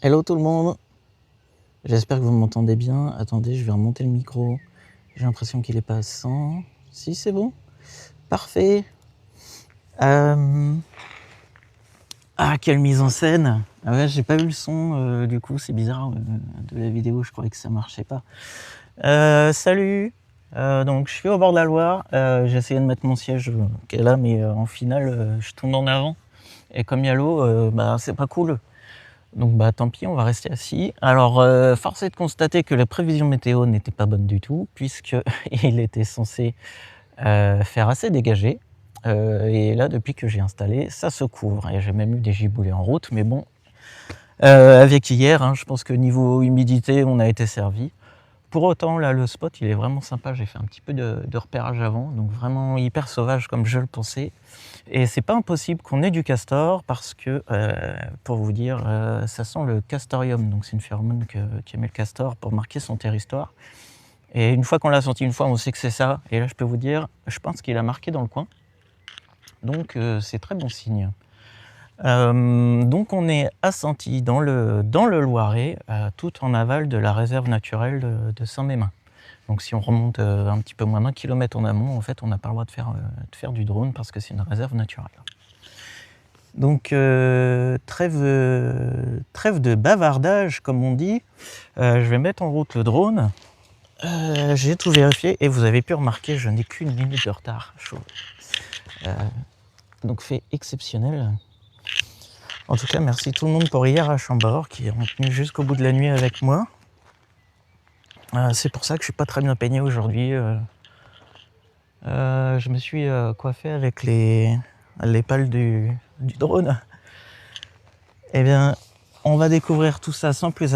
Hello tout le monde, j'espère que vous m'entendez bien. Attendez, je vais remonter le micro. J'ai l'impression qu'il est pas à 100. Si, c'est bon. Parfait. Ah, quelle mise en scène. Ah ouais, j'ai pas vu le son, du coup, c'est bizarre, de la vidéo, je croyais que ça marchait pas. Salut. Donc je suis au bord de la Loire. J'ai essayé de mettre mon siège qui est là, mais en finale, je tourne en avant. Et comme il y a l'eau, c'est pas cool. Donc tant pis, on va rester assis. Alors force est de constater que les prévisions météo n'étaient pas bonnes du tout, puisqu'il était censé faire assez dégagé. Et là, depuis que j'ai installé, ça se couvre. Et j'ai même eu des giboulées en route, mais bon, avec hier, je pense que niveau humidité, on a été servi. Pour autant, là, le spot, il est vraiment sympa. J'ai fait un petit peu de repérage avant, donc vraiment hyper sauvage comme je le pensais. Et c'est pas impossible qu'on ait du castor parce que, pour vous dire, ça sent le castorium. Donc c'est une phéromone qui émet le castor pour marquer son territoire. Et une fois qu'on l'a senti une fois, on sait que c'est ça. Et là, je peux vous dire, je pense qu'il a marqué dans le coin. Donc c'est très bon signe. Donc on est à Santilly, dans le Loiret, tout en aval de la réserve naturelle de Saint-Mémin. Donc si on remonte un petit peu moins d'1 kilomètre en amont, en fait, on n'a pas le droit de faire du drone parce que c'est une réserve naturelle. Donc trêve de bavardage, comme on dit. Je vais mettre en route le drone. J'ai tout vérifié et vous avez pu remarquer, je n'ai qu'1 minute de retard. Donc fait exceptionnel. En tout cas, merci tout le monde pour hier à Chambord qui ont tenu jusqu'au bout de la nuit avec moi. C'est pour ça que je suis pas très bien peigné aujourd'hui. Je me suis coiffé avec les pales du drone. Eh bien, on va découvrir tout ça sans plus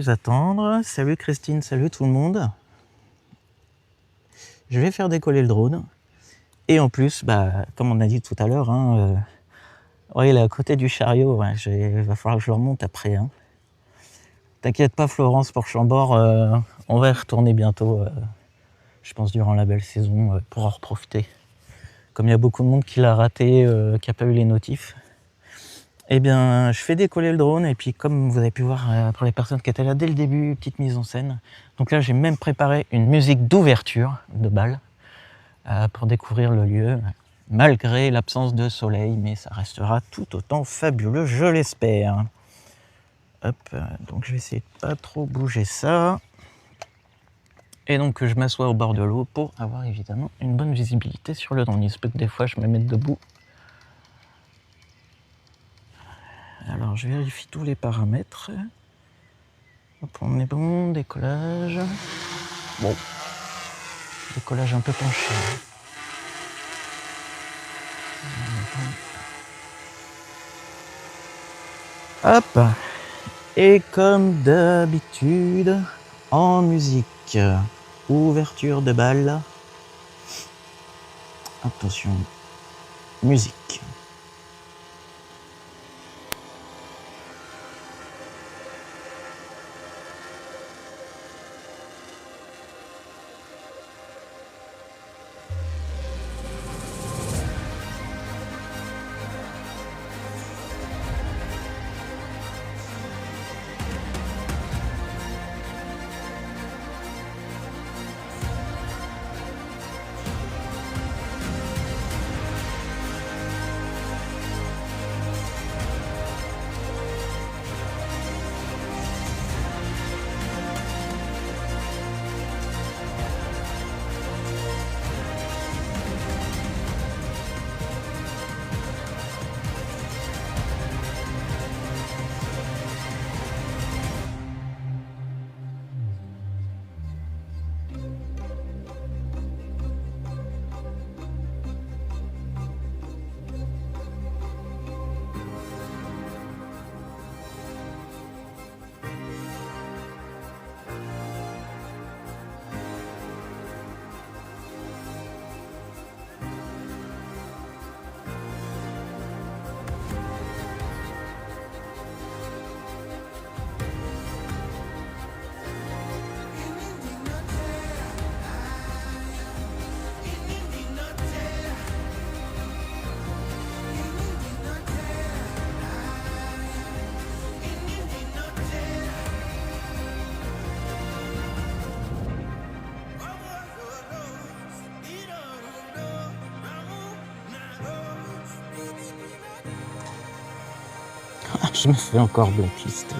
attendre. Salut Christine, salut tout le monde. Je vais faire décoller le drone. Et en plus, comme on a dit tout à l'heure, il est à côté du chariot. Ouais, il va falloir que je le remonte après. T'inquiète pas Florence pour Chambord, on va y retourner bientôt, je pense durant la belle saison, pour en reprofiter. Comme il y a beaucoup de monde qui l'a raté, qui n'a pas eu les notifs, eh bien je fais décoller le drone et puis comme vous avez pu voir pour les personnes qui étaient là dès le début, petite mise en scène. Donc là j'ai même préparé une musique d'ouverture de bal pour découvrir le lieu, malgré l'absence de soleil, mais ça restera tout autant fabuleux, je l'espère. Hop, donc je vais essayer de pas trop bouger ça. Et donc je m'assois au bord de l'eau pour avoir évidemment une bonne visibilité sur le drone. Il se peut que des fois je me mette debout. Alors je vérifie tous les paramètres. Hop, on est bon, décollage. Bon, décollage un peu penché. Hop. Et comme d'habitude, en musique, ouverture de bal. Attention, musique. Je me fais encore blacklister.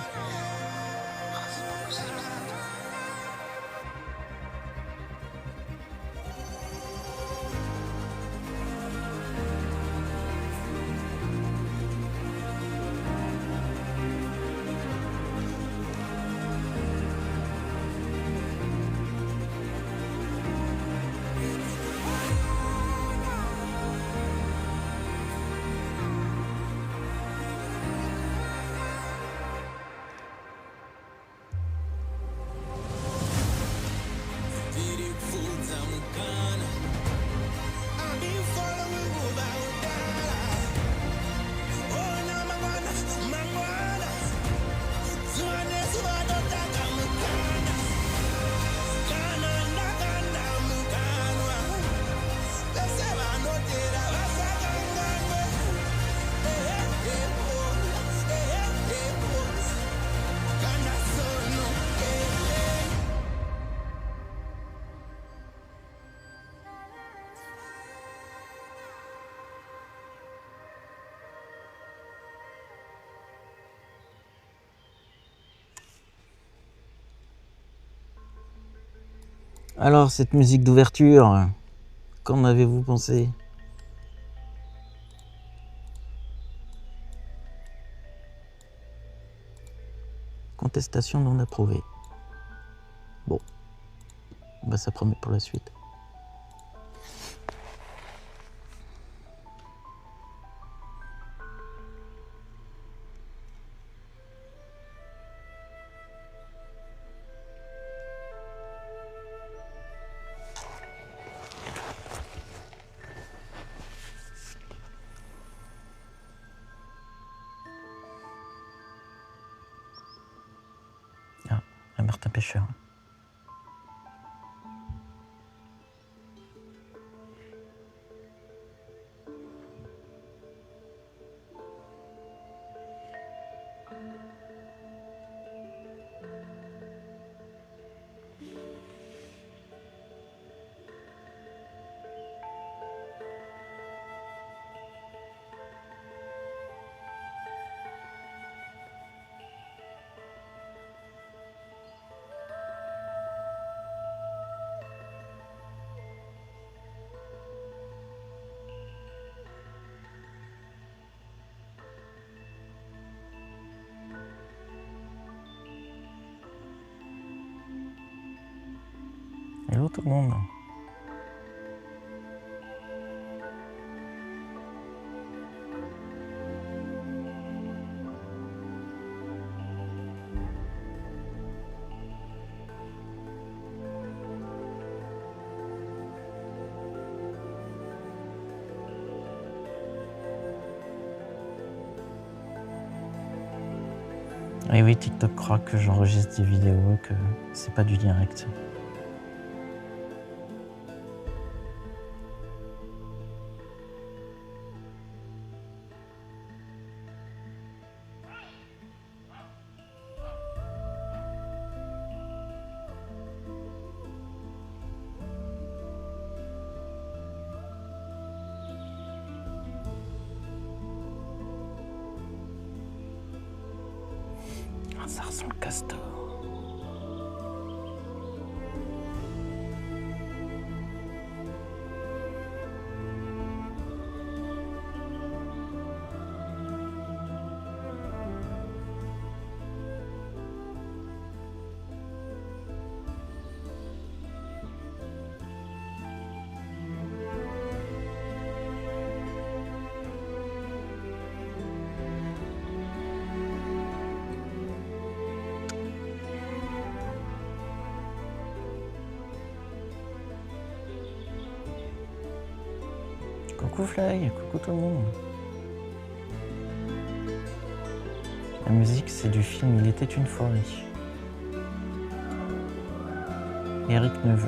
Alors, cette musique d'ouverture, qu'en avez-vous pensé? Contestation non approuvée. Bon, bah ça promet pour la suite. Ah, la Martin Pêcheur. Hello tout le monde. Et oui, TikTok croit que j'enregistre des vidéos et que c'est pas du direct. Ah, ça ressemble au castor. Coucou Fly, coucou tout le monde. La musique, c'est du film Il était une fois. Éric Neveu.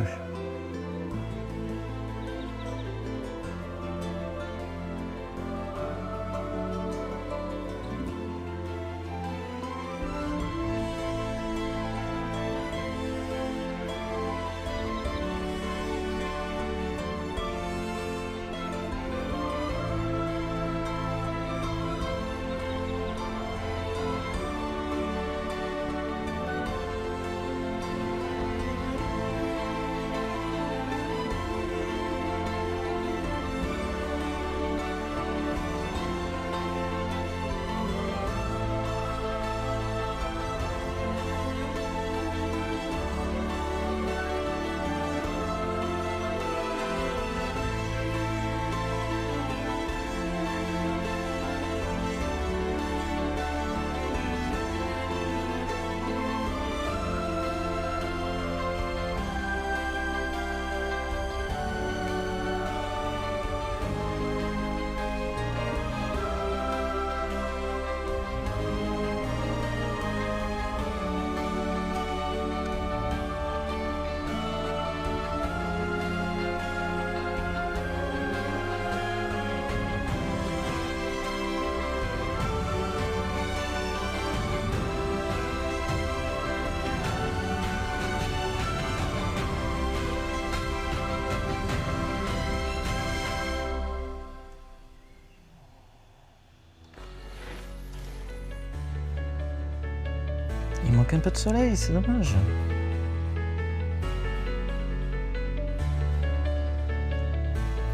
manque un peu de soleil, c'est dommage.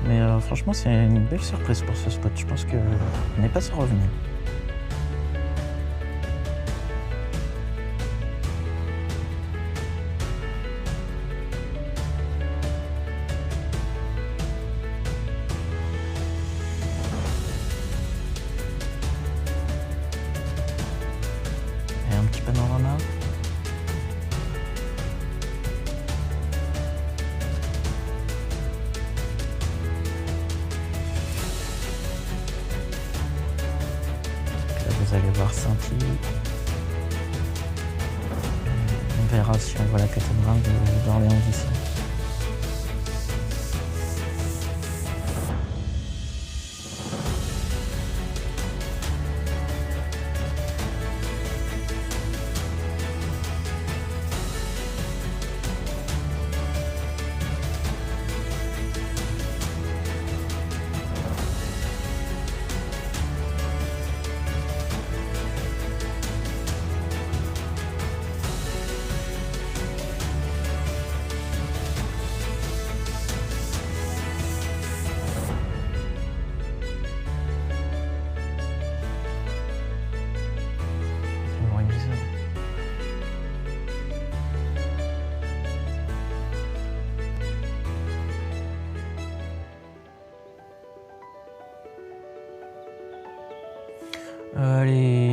Mais franchement, c'est une belle surprise pour ce spot. Je pense que n'est pas sans revenir. Et un petit panorama. Vous allez voir Saint-Yves. On verra si on voit la cathédrale d'Orléans d'ici.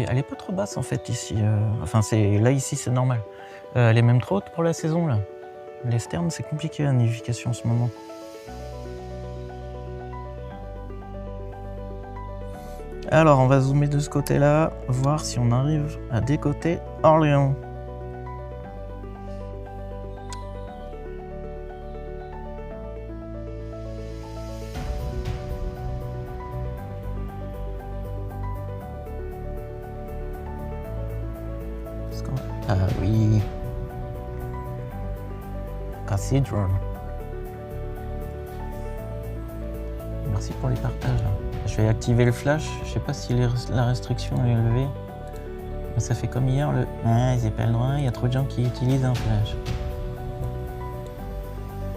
Elle est pas trop basse en fait ici. Enfin là ici c'est normal. Elle est même trop haute pour la saison là. Les sternes c'est compliqué la nidification en ce moment. Alors on va zoomer de ce côté là, voir si on arrive à décoter Orléans. Ah oui. Cathedral. Merci pour les partages. Je vais activer le flash. Je sais pas si la restriction est élevée. Mais ça fait comme hier le... Ah, ils n'ont pas le droit. Il y a trop de gens qui utilisent un flash.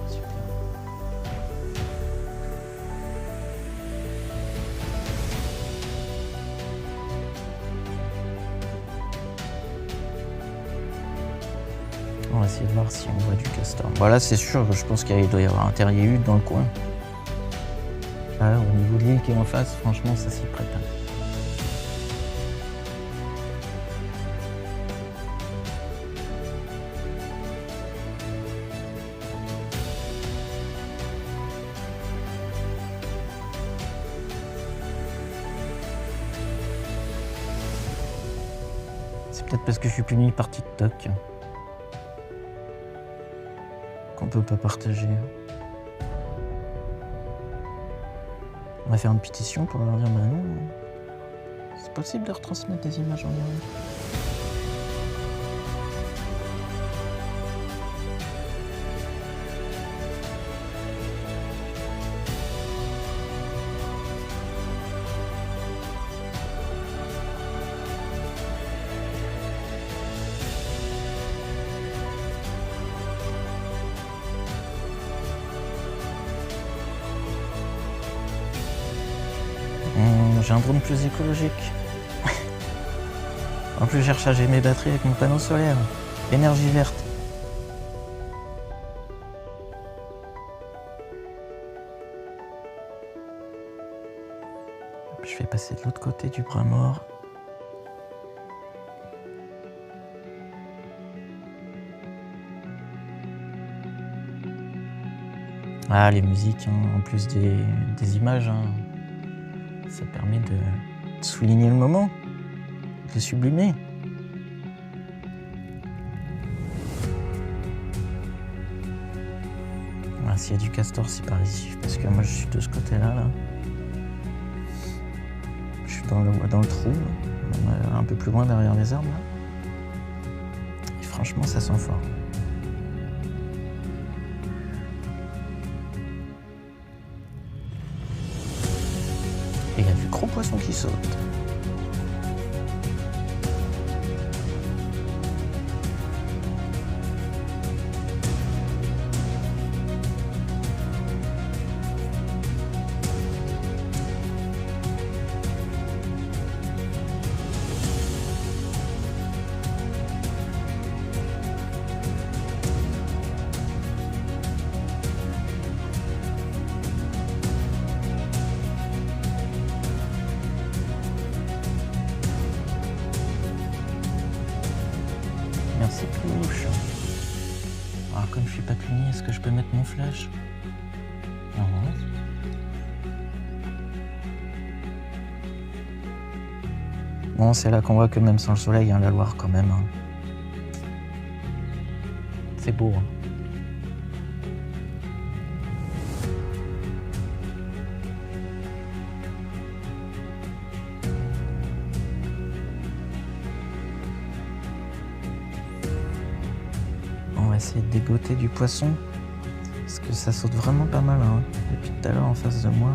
Super. On va essayer de voir si on voit du castor. Voilà, c'est sûr, je pense qu'il doit y avoir un terrier hutte dans le coin. Ah, au niveau de l'île qui est en face, franchement, ça s'y prête. C'est peut-être parce que je suis puni par TikTok qu'on peut pas partager. On va faire une pétition pour leur dire bah non, c'est possible de retransmettre des images en direct. J'ai un drone plus écologique. En plus, j'ai rechargé mes batteries avec mon panneau solaire. Énergie verte. Je vais passer de l'autre côté du bras mort. Ah, les musiques, hein, en plus des images. Hein. Ça permet de souligner le moment, de le sublimer. Voilà, s'il y a du castor, c'est par ici, parce que moi je suis de ce côté-là. Là. Je suis dans le trou, un peu plus loin derrière les arbres. Là. Et franchement, ça sent fort. Et il y a du gros poisson qui saute. Est-ce que je peux mettre mon flash? Non. Bon, c'est là qu'on voit que même sans le soleil, hein, la Loire quand même. Hein. C'est beau. Hein. On va essayer de dégoter du poisson. Parce que ça saute vraiment pas mal. Hein. Depuis tout à l'heure en face de moi.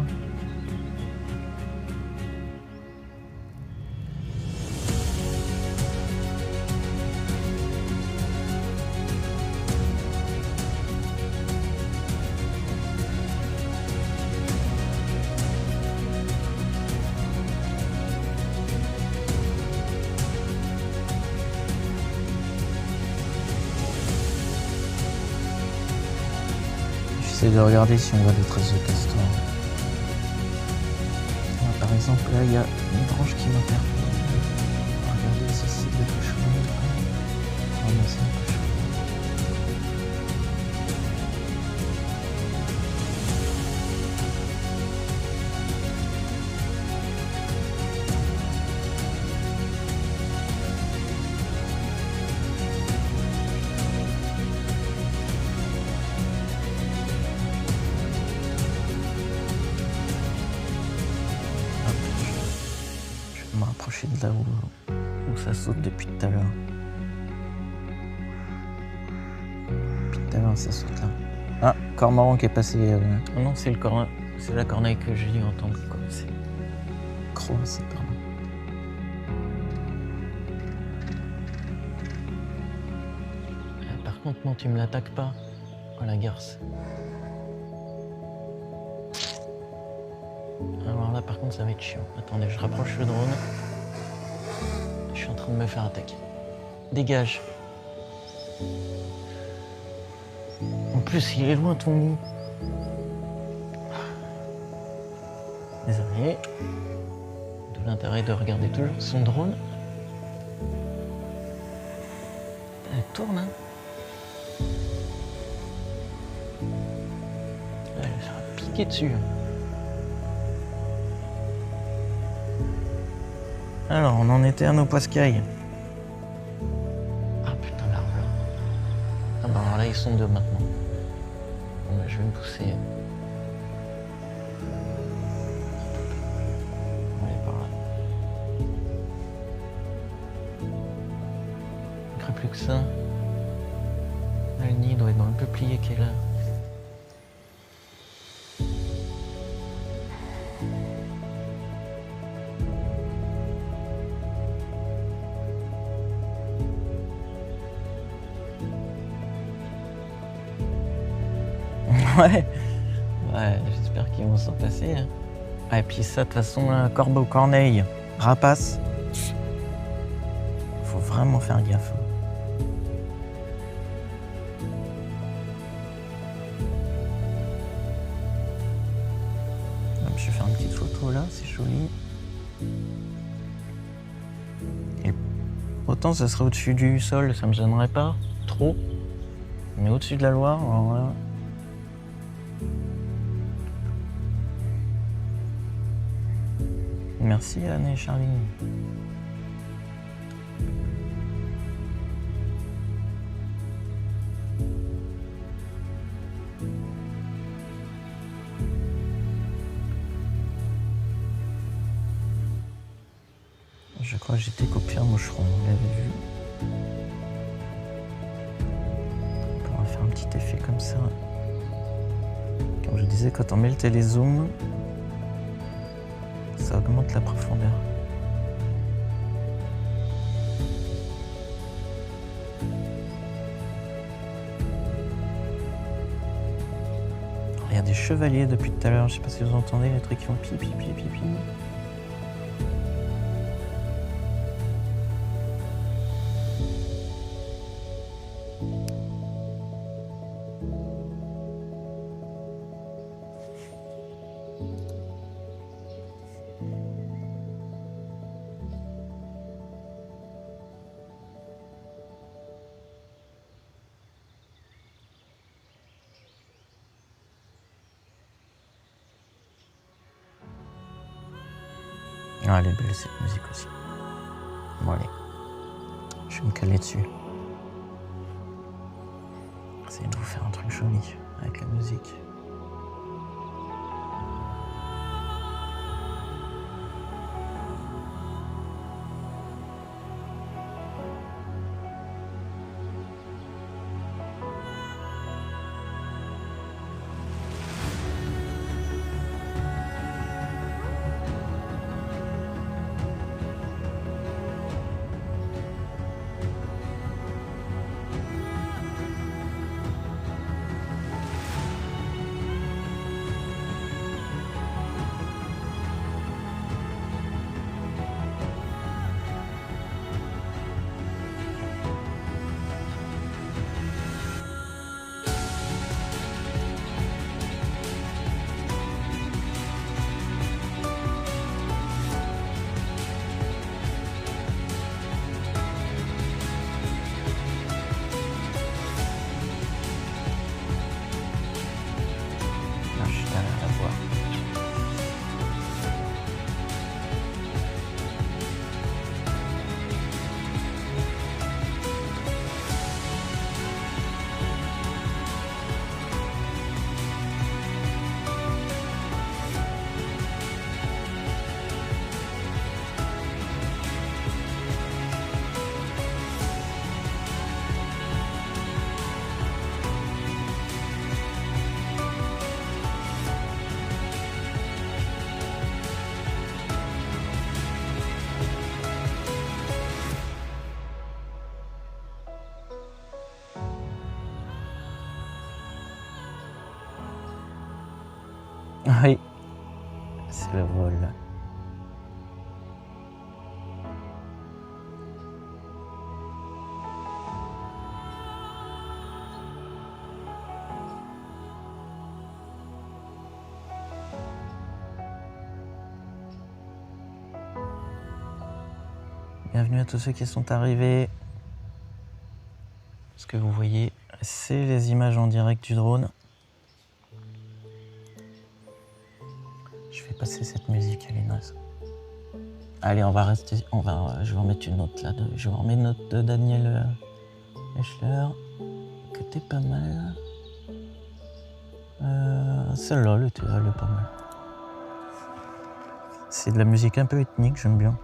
J'essaie de regarder si on voit des traces de castor. Ah, par exemple, là, il y a une branche qui m'interpelle. Regardez si c'est des cochons. Oh, mais c'est un cochon. Je vais me rapprocher de là où ça saute depuis tout à l'heure. Depuis tout à l'heure, ça saute là. Ah, cormoran qui est passé. Oh non, c'est la corneille que j'ai dû entendre. C'est croassé, pardon. Par contre, non, tu me l'attaques pas. Oh la garce. Alors là, par contre, ça va être chiant. Attendez, je rapproche le drone. Je suis en train de me faire attaquer. Dégage. En plus, il est loin ton nid. Désolé. D'où l'intérêt de regarder toujours son drone. Elle tourne, hein. Elle sera piquée dessus. Alors, on en était à nos poiscailles. Ah putain, l'arbre là. Ah bah alors là, ils sont deux maintenant. Bon, bah, je vais me pousser. On va aller par là. Il ne crée plus que ça. Là, le nid doit être dans le peuplier qui est là. Ouais, j'espère qu'ils vont s'en passer. Hein. Ah, et puis ça, de toute façon, là, corbeau, corneille, rapace. Faut vraiment faire gaffe. Je vais faire une petite photo là, c'est joli. Et autant ça serait au-dessus du sol, ça me gênerait pas trop. Mais au-dessus de la Loire, alors là... Merci Anne et Charlie. Je crois que j'étais copié un moucheron, vous l'avez vu. On pourra faire un petit effet comme ça. Comme je disais, quand on met le télézoom, ça augmente la profondeur. Il y a des chevaliers depuis tout à l'heure, je sais pas si vous entendez les trucs qui font pi pi pi pi pi. Ah, elle est belle cette musique aussi. Bon allez, je vais me caler dessus. Essayer de vous faire un truc joli avec la musique. Oui, c'est le vol. Bienvenue à tous ceux qui sont arrivés. Ce que vous voyez, c'est les images en direct du drone. Je vais passer cette musique, elle est naze. Allez, on va rester. Je vais en mettre une autre là. Je vais en mettre une autre de Daniel Eschler, qui était pas mal. Celle-là, elle est pas mal. C'est de la musique un peu ethnique, j'aime bien.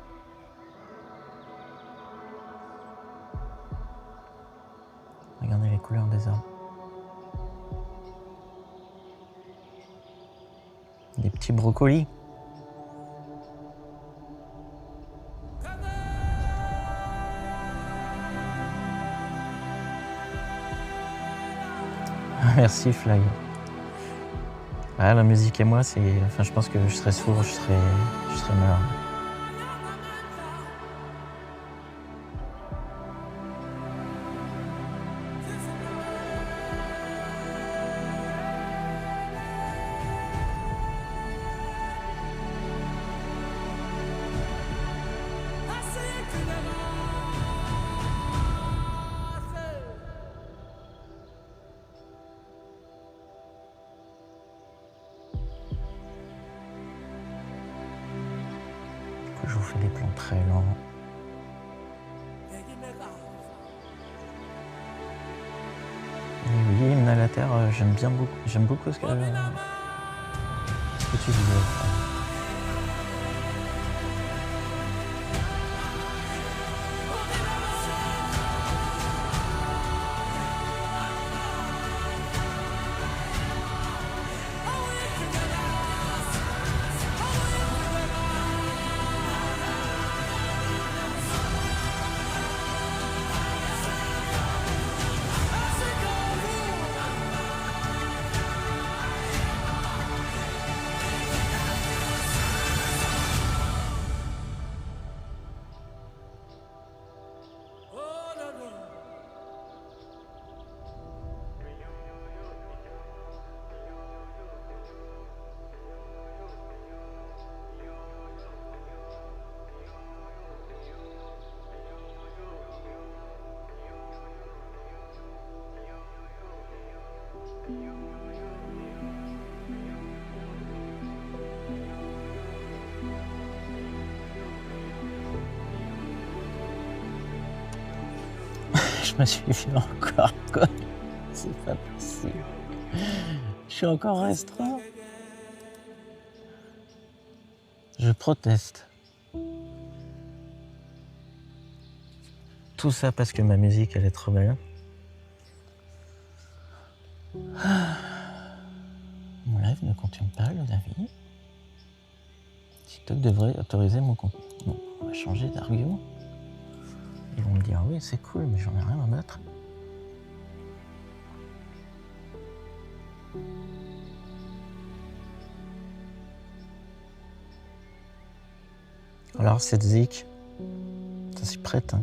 Regardez les couleurs des arbres. Des petits brocolis. Merci Fly. Ah, la musique et moi, c'est. Enfin, je pense que je serais sourd, je serais mort. Je vous fais des plans très lents. Et oui, Hymne à la Terre, j'aime beaucoup ce que tu disais. me suis fait encore, quoi. C'est pas possible. Je suis encore restreint. Je proteste. Tout ça parce que ma musique, elle est trop belle. Mon live ne contient pas le avis. TikTok devrait autoriser mon contenu. Bon, on va changer d'argument. Ils vont me dire oui, c'est cool, mais j'en ai rien à battre. Alors cette zik, ça s'y prête. Hein.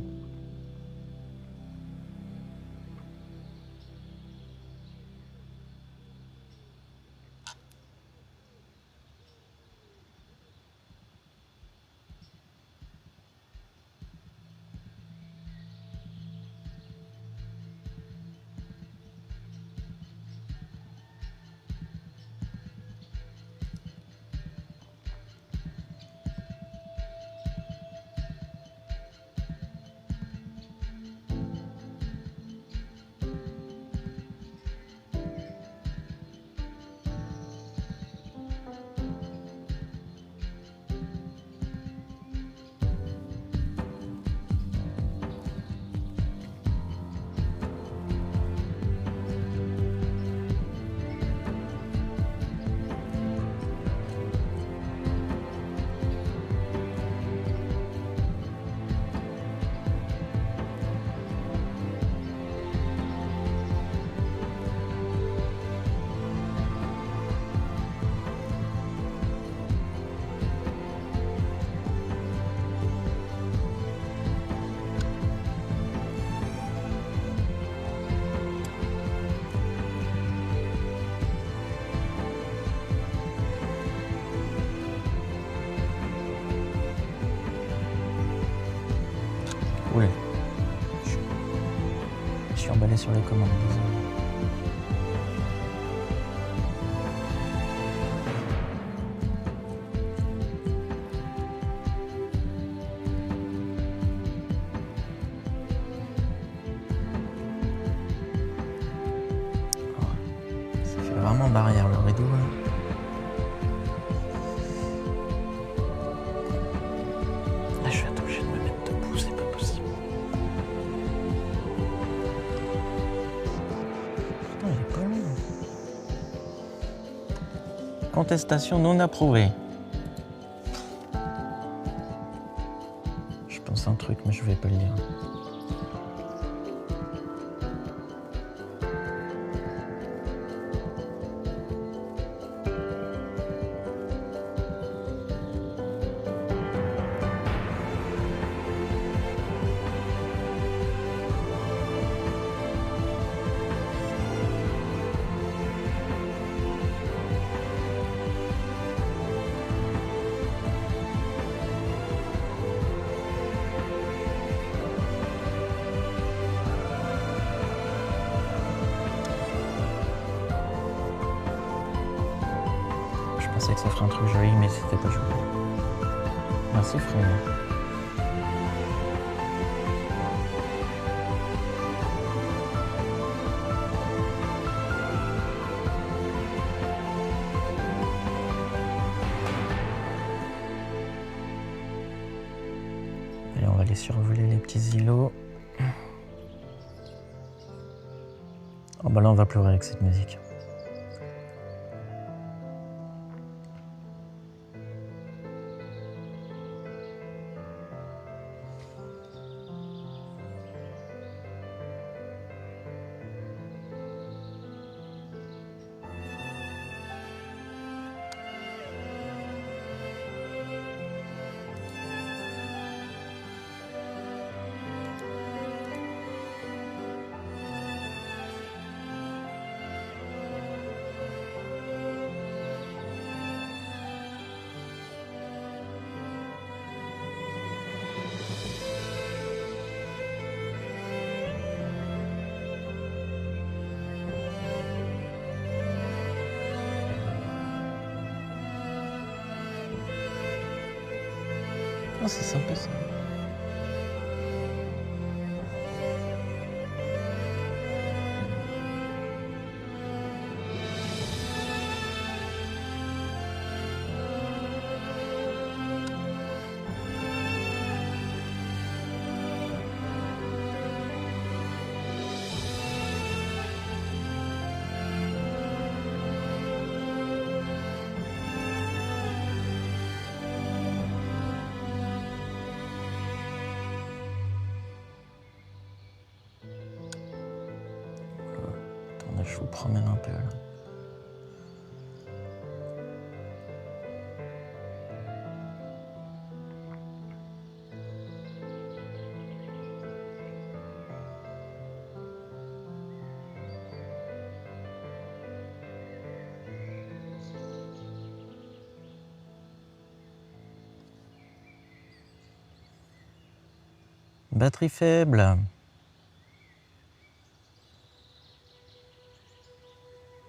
Oui. Je suis emballé sur les commandes, désolé. Ça fait vraiment barrière le rideau là. Là je vais être obligé de me mettre debout, c'est pas possible. Putain, il est pas long. Contestation non approuvée. Je pense à un truc mais je vais pas le dire. Je pensais que ça ferait un truc joli, mais c'était pas joli. Merci frère. Allez, on va aller survoler les petits îlots. Oh bah là, on va pleurer avec cette musique. Oh, c'est sympa ça. Je vous promène un peu là. Batterie faible.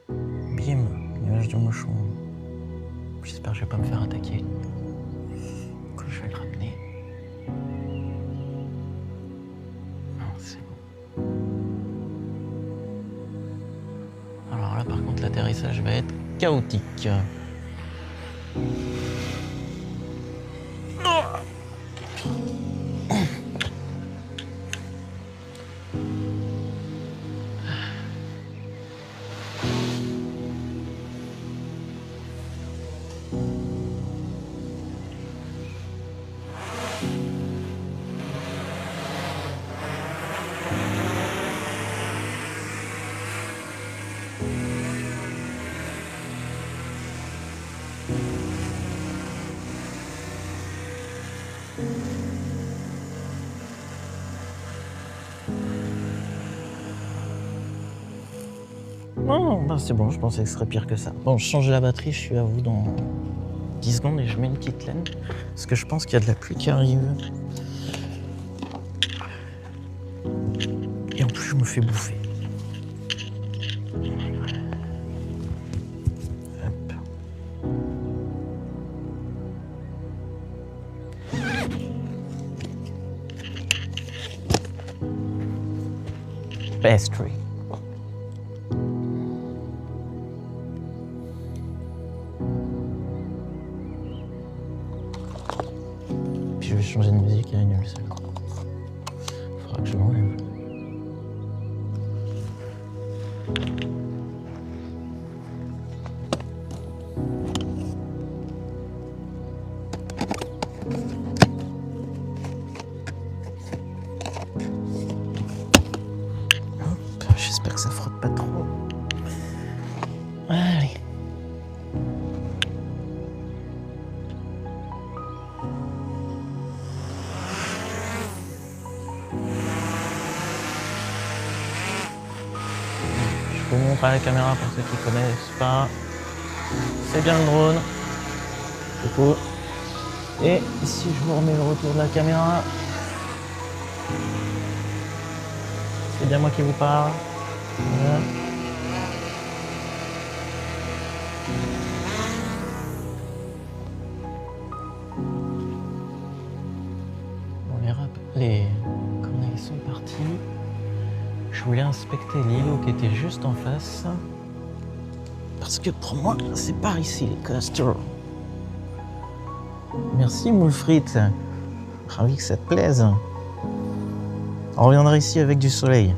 Bim, nuage de mouchon. J'espère que je vais pas me faire attaquer. Du coup, je vais le ramener. Non, c'est bon. Alors là, par contre, l'atterrissage va être chaotique. Non, bah c'est bon, je pensais que ce serait pire que ça. Bon, je change la batterie, je suis à vous dans 10 secondes et je mets une petite laine. Parce que je pense qu'il y a de la pluie qui arrive. Et en plus, je me fais bouffer. Hop. Pastry. Puis je vais changer de musique, elle est nulle celle-là. Faudra que je l'enlève. J'espère que ça frotte pas trop. Allez. Je vous montre à la caméra pour ceux qui connaissent pas. C'est bien le drone. C'est cool. Et si je vous remets le retour de la caméra, c'est bien moi qui vous parle. Voilà. Bon, les corneilles sont partis. Je voulais inspecter l'îlot qui était juste en face. Parce que pour moi, c'est par ici les castors. Merci moule frites. Ravi que ça te plaise. On reviendra ici avec du soleil.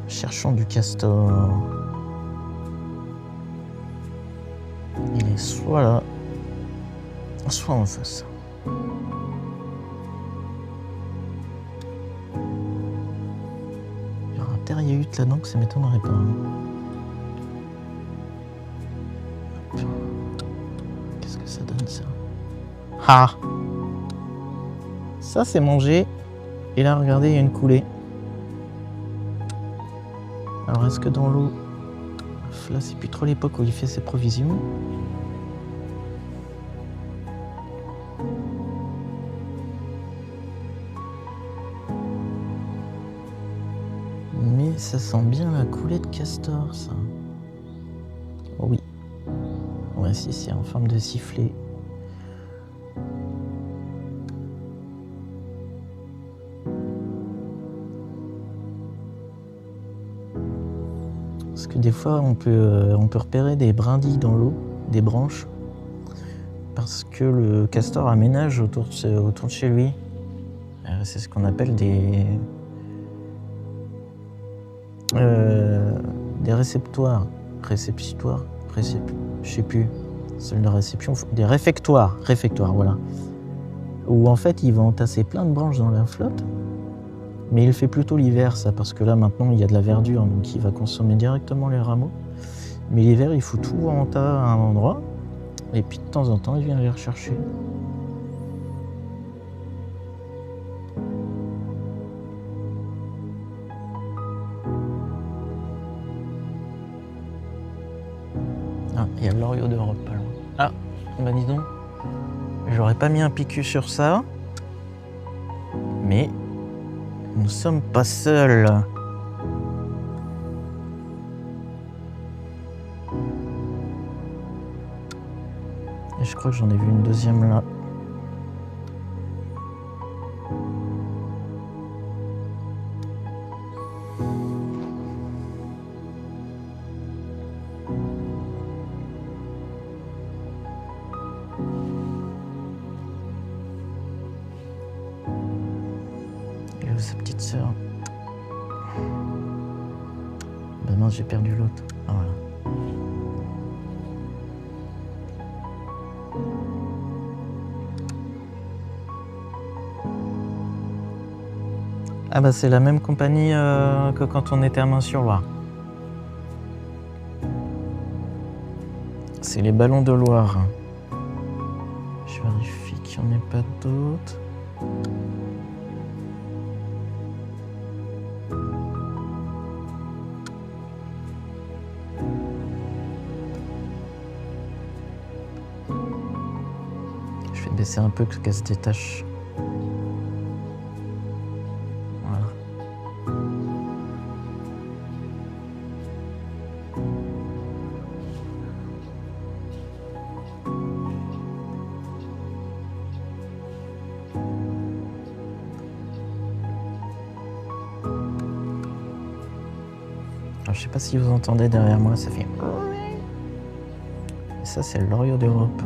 Cherchons du castor. Il est soit là, soit en face. Il y aura un terrier-hutte là-dedans que ça m'étonnerait pas. Qu'est-ce que ça donne ça? Ah! Ça c'est mangé. Et là regardez, il y a une coulée. Alors est-ce que dans l'eau, là c'est plus trop l'époque où il fait ses provisions. Mais ça sent bien la coulée de castor ça. Oh oui. Ouais si c'est en forme de sifflet. Parce que des fois, on peut repérer des brindilles dans l'eau, des branches, parce que le castor aménage autour de chez lui. C'est ce qu'on appelle des réceptoires. réceptoire, je sais plus, celle de réception, des réfectoires, voilà. Où en fait, il va entasser plein de branches dans la flotte. Mais il fait plutôt l'hiver, ça, parce que là, maintenant, il y a de la verdure, donc il va consommer directement les rameaux. Mais l'hiver, il fout tout en tas à un endroit, et puis de temps en temps, il vient les rechercher. Ah, il y a l'Orio d'Europe, pas loin. Ah, bah dis donc, j'aurais pas mis un PQ sur ça, mais nous sommes pas seuls. Et je crois que j'en ai vu une deuxième là. Elle est où sa petite sœur? Ben mince, j'ai perdu l'autre. Ah voilà. Ah bah c'est la même compagnie que quand on était à Main-sur-Loire. C'est les ballons de Loire. Je vérifie qu'il n'y en ait pas d'autres. Je vais baisser un peu qu'elle se détache. Voilà. Alors, je sais pas si vous entendez derrière moi, ça fait... Et ça, c'est l'Orio d'Europe.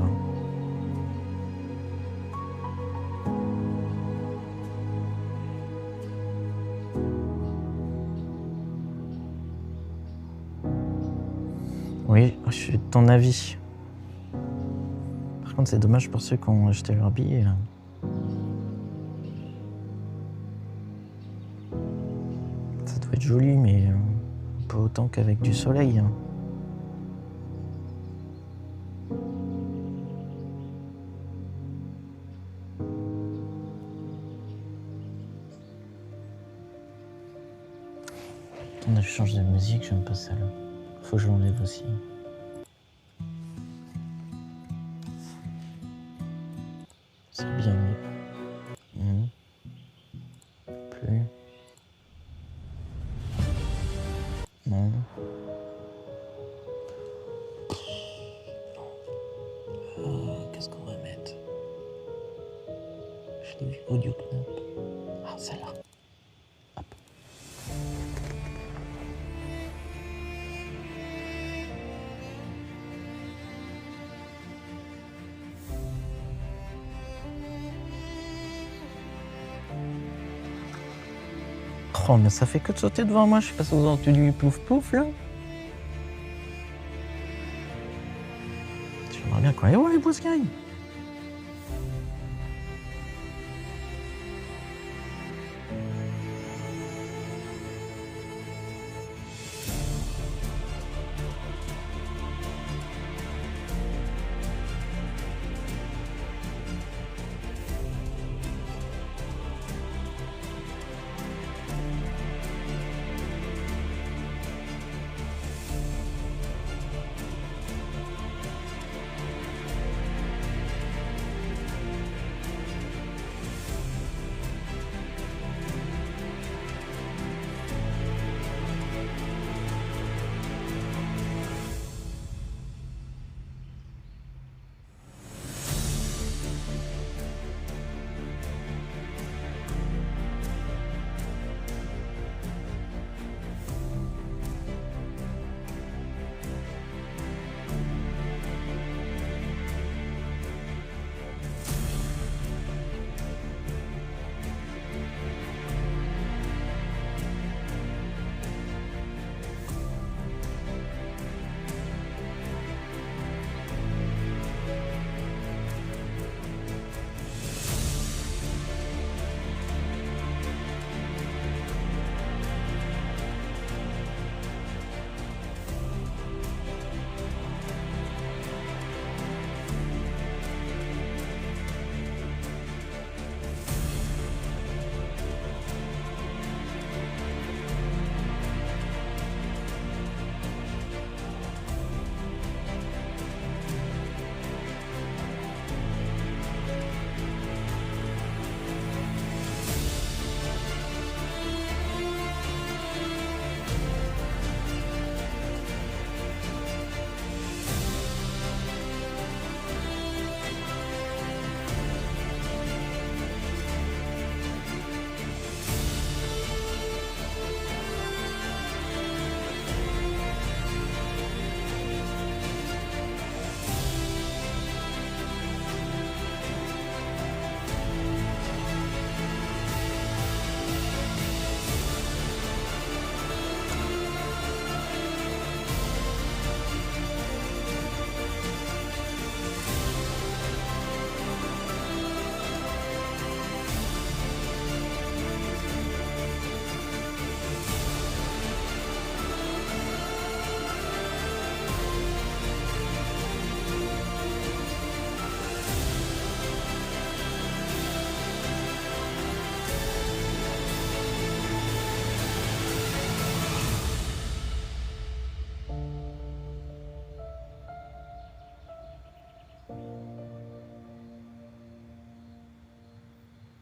Oui, je suis de ton avis. Par contre, c'est dommage pour ceux qui ont acheté leur billet. Là. Ça doit être joli, mais pas autant qu'avec du soleil. Attendez, je change de musique, j'aime pas celle-là. Faut que je l'enlève aussi. C'est bien mieux. Plus. Non. Qu'est-ce qu'on va mettre? Je l'ai vu, audio knop. Ah, celle-là. Hop. Oh, mais ça fait que de sauter devant moi. Je sais pas si vous avez entendu du plouf plouf là. J'aimerais bien qu'on aille voir les broussailles.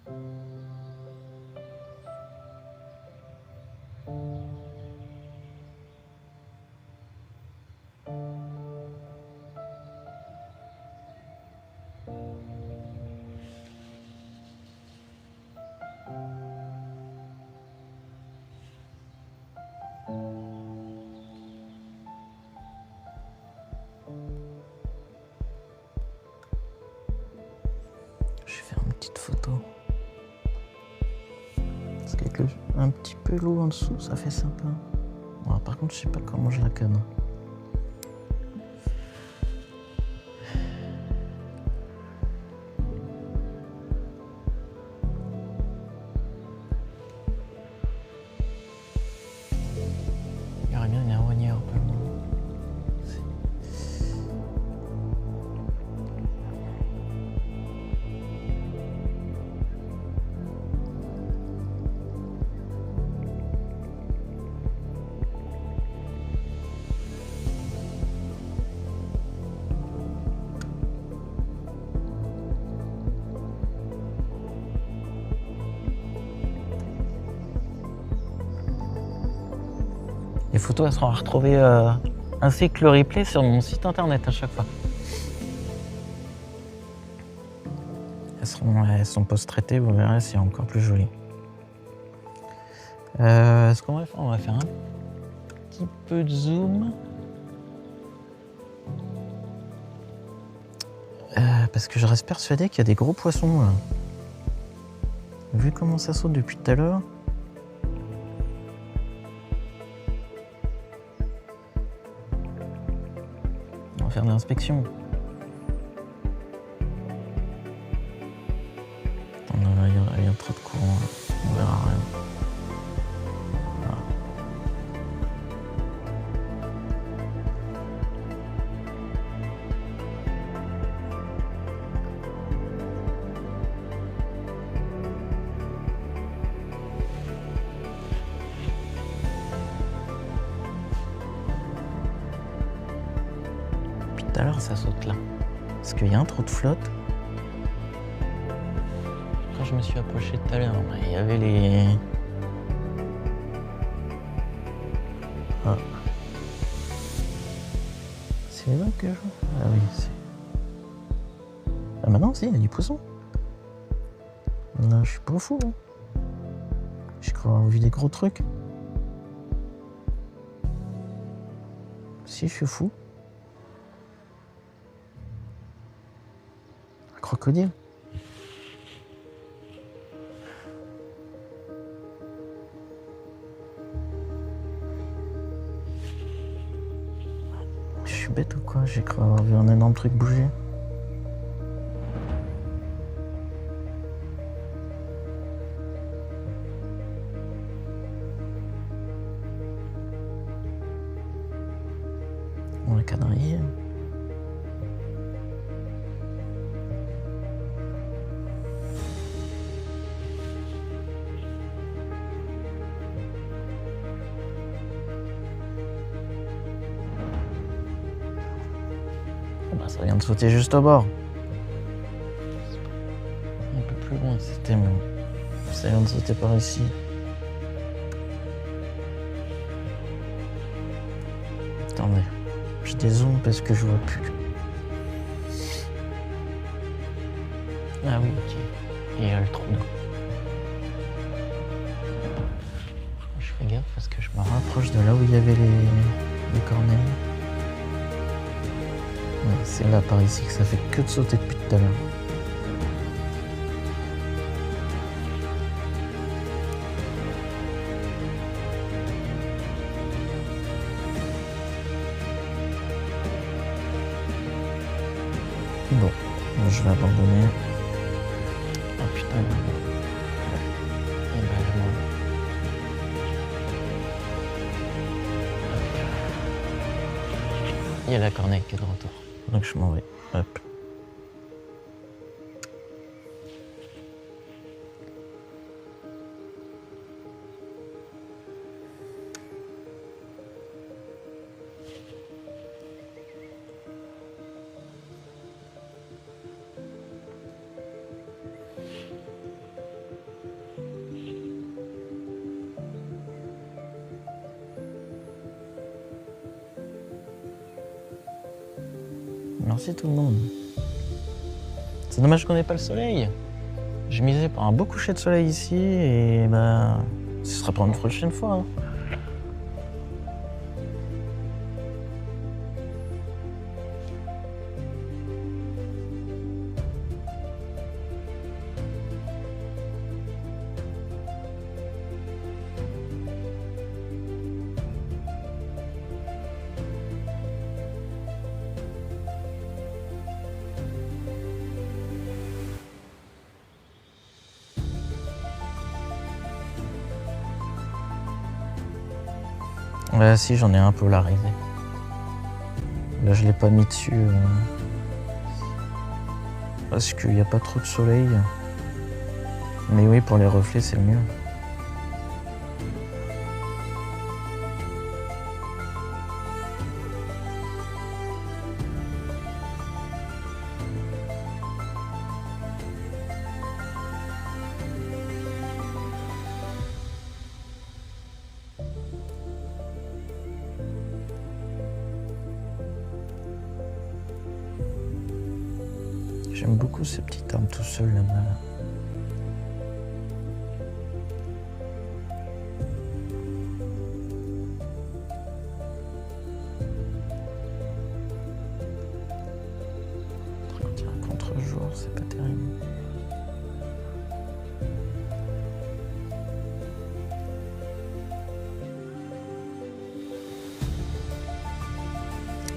Je vais faire une petite photo. Parce qu'avec un petit peu l'eau en dessous, ça fait sympa. Bon, par contre, je sais pas comment je la cadre. Il y aurait bien une éroignère pas loin. Les photos, elles seront à retrouver ainsi que le replay sur mon site internet à chaque fois. Elles sont post-traitées, vous verrez, c'est encore plus joli. Ce qu'on va faire, on va faire un petit peu de zoom. Parce que je reste persuadé qu'il y a des gros poissons là. Vu comment ça saute depuis tout à l'heure. On va faire de l'inspection. Il y a trop de courant, on verra rien. Voilà. Puis tout à l'heure ça saute là. Parce qu'il y a un trou de flotte. Quand je me suis approché tout à l'heure, il y avait les... Ah. C'est les vagues que je vois. Ah oui, c'est... Ah maintenant, si, il y a du poisson. Là, je suis pas fou. Hein. Je crois avoir vu des gros trucs. Si, je suis fou. Un crocodile. Je suis bête ou quoi? J'ai cru avoir vu un énorme truc bouger. On va quadriller. Bah, ça vient de sauter juste au bord. Un peu plus loin, c'était bon. Ça vient de sauter par ici. Attendez, je dézoome parce que je vois plus. Ah oui, ok. Et il y a le trou d'eau. Je fais gaffe parce que je me rapproche de là où il y avait les corneilles. Ouais, c'est là par ici que ça fait que de sauter depuis tout à l'heure. Bon, je vais abandonner. Oh putain. Et ben je m'en vais. Il y a la corneille qui est de retour. Donc je m'en vais. Hop. Merci tout le monde. C'est dommage qu'on n'ait pas le soleil. Je misais pour un beau coucher de soleil ici et bah ce sera pour une prochaine fois. Hein. Ouais, si, j'en ai un polarisé. Là, je l'ai pas mis dessus parce qu'il n'y a pas trop de soleil. Mais oui, pour les reflets, c'est le mieux. J'aime beaucoup ces petits arbres tout seuls là-bas. Quand il y a un contre-jour, c'est pas terrible.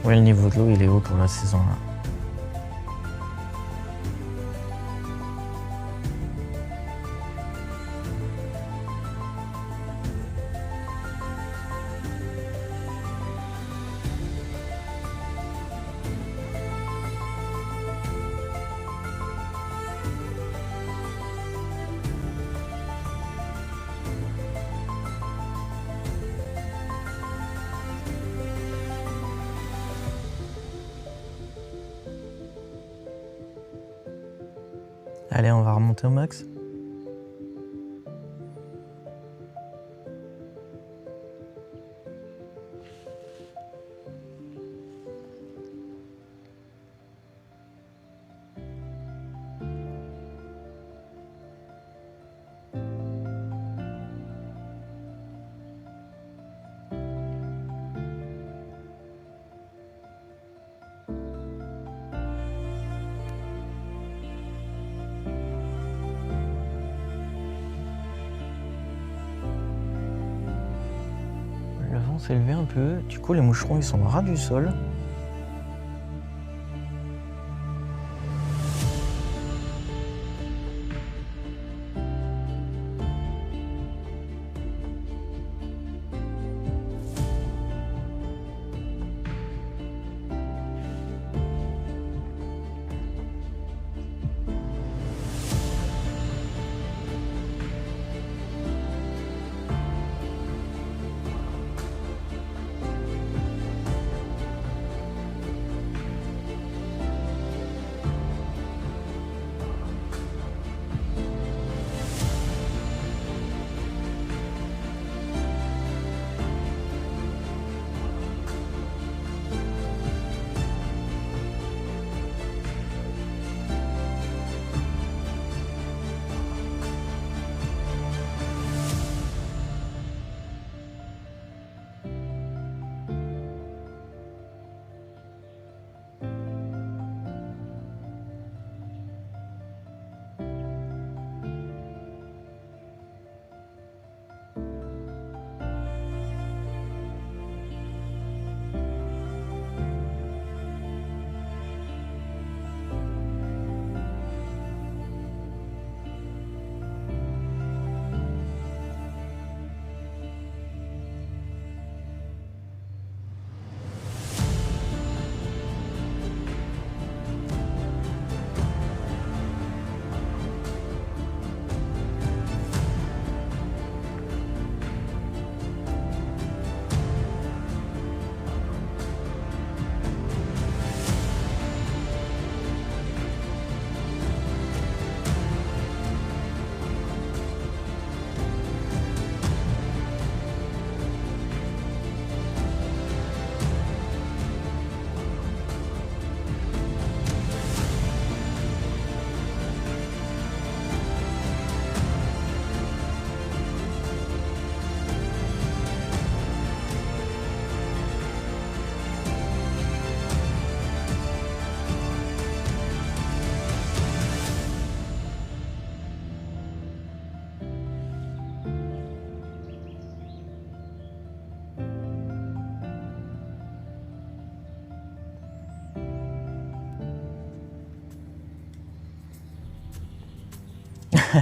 Ouais, le niveau de l'eau il est haut pour la saison là. Allez, on va remonter au max. Le vent s'est levé un peu, du coup les moucherons ils sont au ras du sol.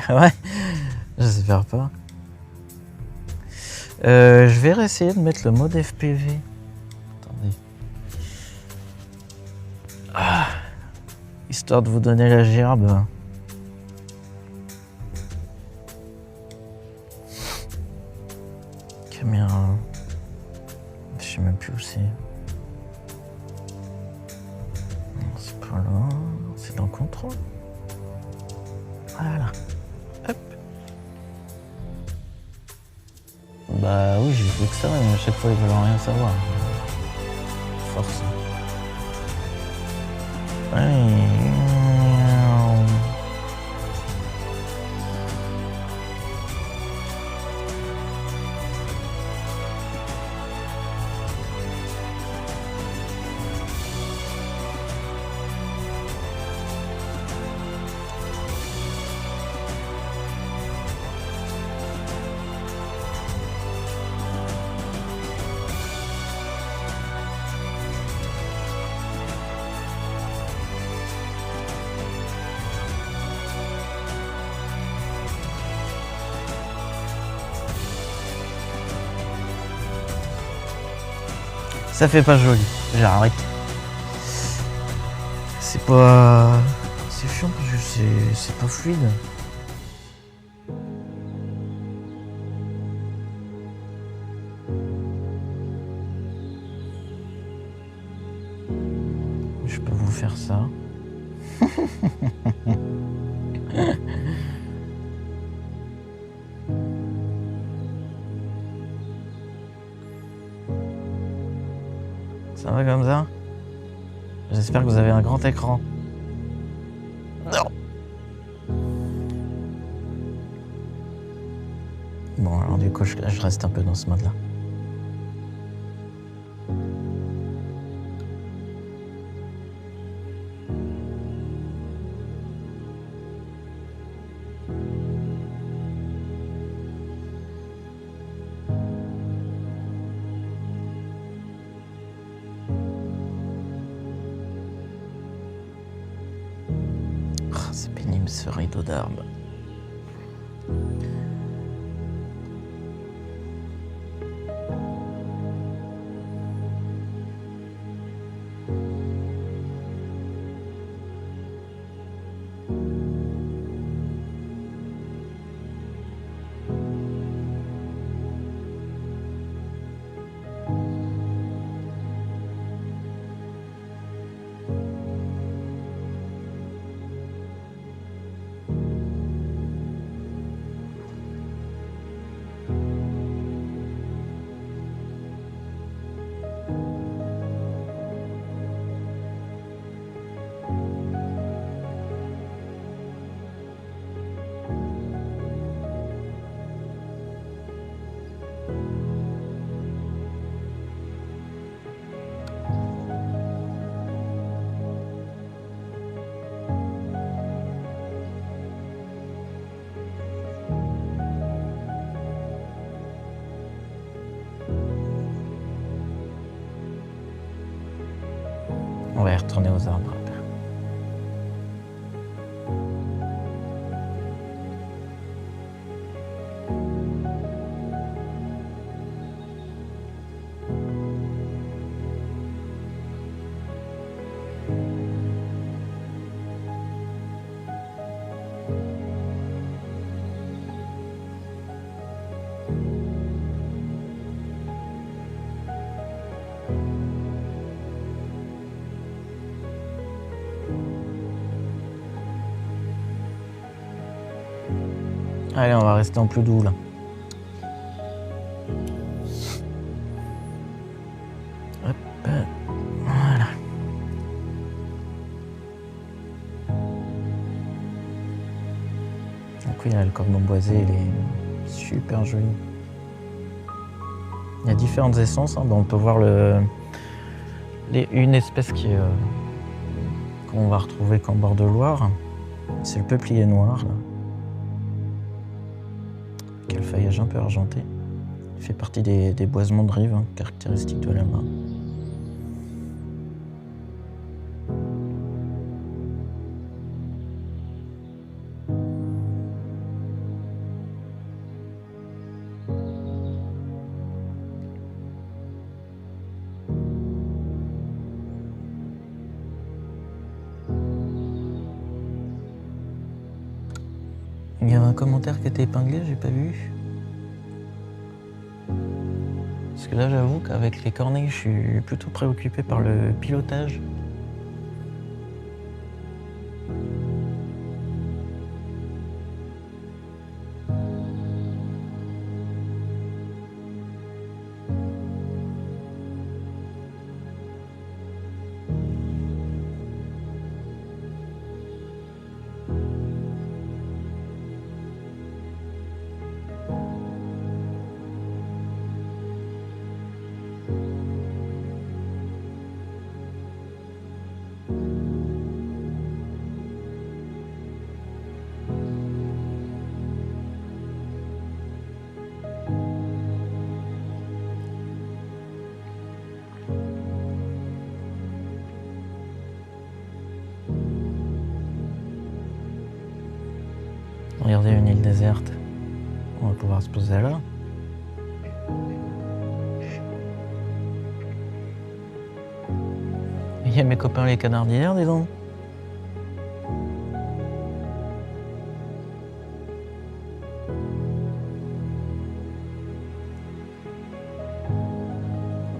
Ouais, j'espère pas. Je vais essayer de mettre le mode FPV. Attendez. Ah, histoire de vous donner la gerbe. Caméra. Je sais même plus où c'est. C'est pas là. C'est dans le contrôle. Voilà. Hop. Bah oui, j'ai fait que ça, mais à chaque fois ils veulent rien savoir. Force. Ouais. Ça fait pas joli, j'arrête. C'est pas... C'est chiant parce que c'est pas fluide. Je peux vous faire ça. Ça va comme ça? J'espère que vous avez un grand écran. Non. Bon, alors du coup, je reste un peu dans ce mode-là. Oh, c'est pénible ce rideau d'arbre. On va y retourner aux arbres. Allez, on va rester en plus doux là. Hop, voilà. Donc oui, là, le cordon boisé, il est super joli. Il y a différentes essences. Hein. Bon, on peut voir une espèce qu'on va retrouver qu'en bord de Loire. C'est le peuplier noir. Là. Qui a le feuillage un peu argenté. Il fait partie des boisements de rive, hein, caractéristiques de la main. Il y avait un commentaire qui était épinglé, j'ai pas vu. Parce que là, j'avoue qu'avec les corneilles, je suis plutôt préoccupé par le pilotage. Regardez une île déserte. On va pouvoir se poser là. Il y a mes copains les canards d'hier, dis donc.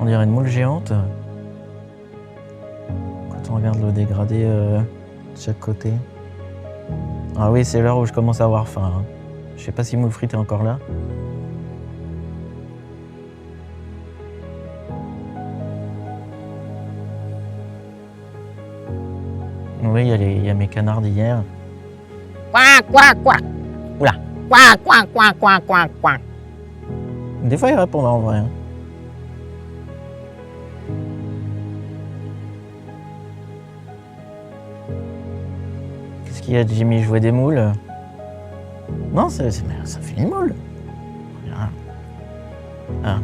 On dirait une moule géante. Quand on regarde le dégradé de chaque côté. Ah oui, c'est l'heure où je commence à avoir faim. Hein. Je sais pas si Moule Frite est encore là. Oui, il y a mes canards d'hier. Quack, quack, quack. Oula. Quack, quack, quack, quack, quack, quack. Des fois, ils répondent en vrai. Hein. Qu'est-ce qu'il y a, Jimmy? Je vois des moules. Non, ça fait une moule. Ah,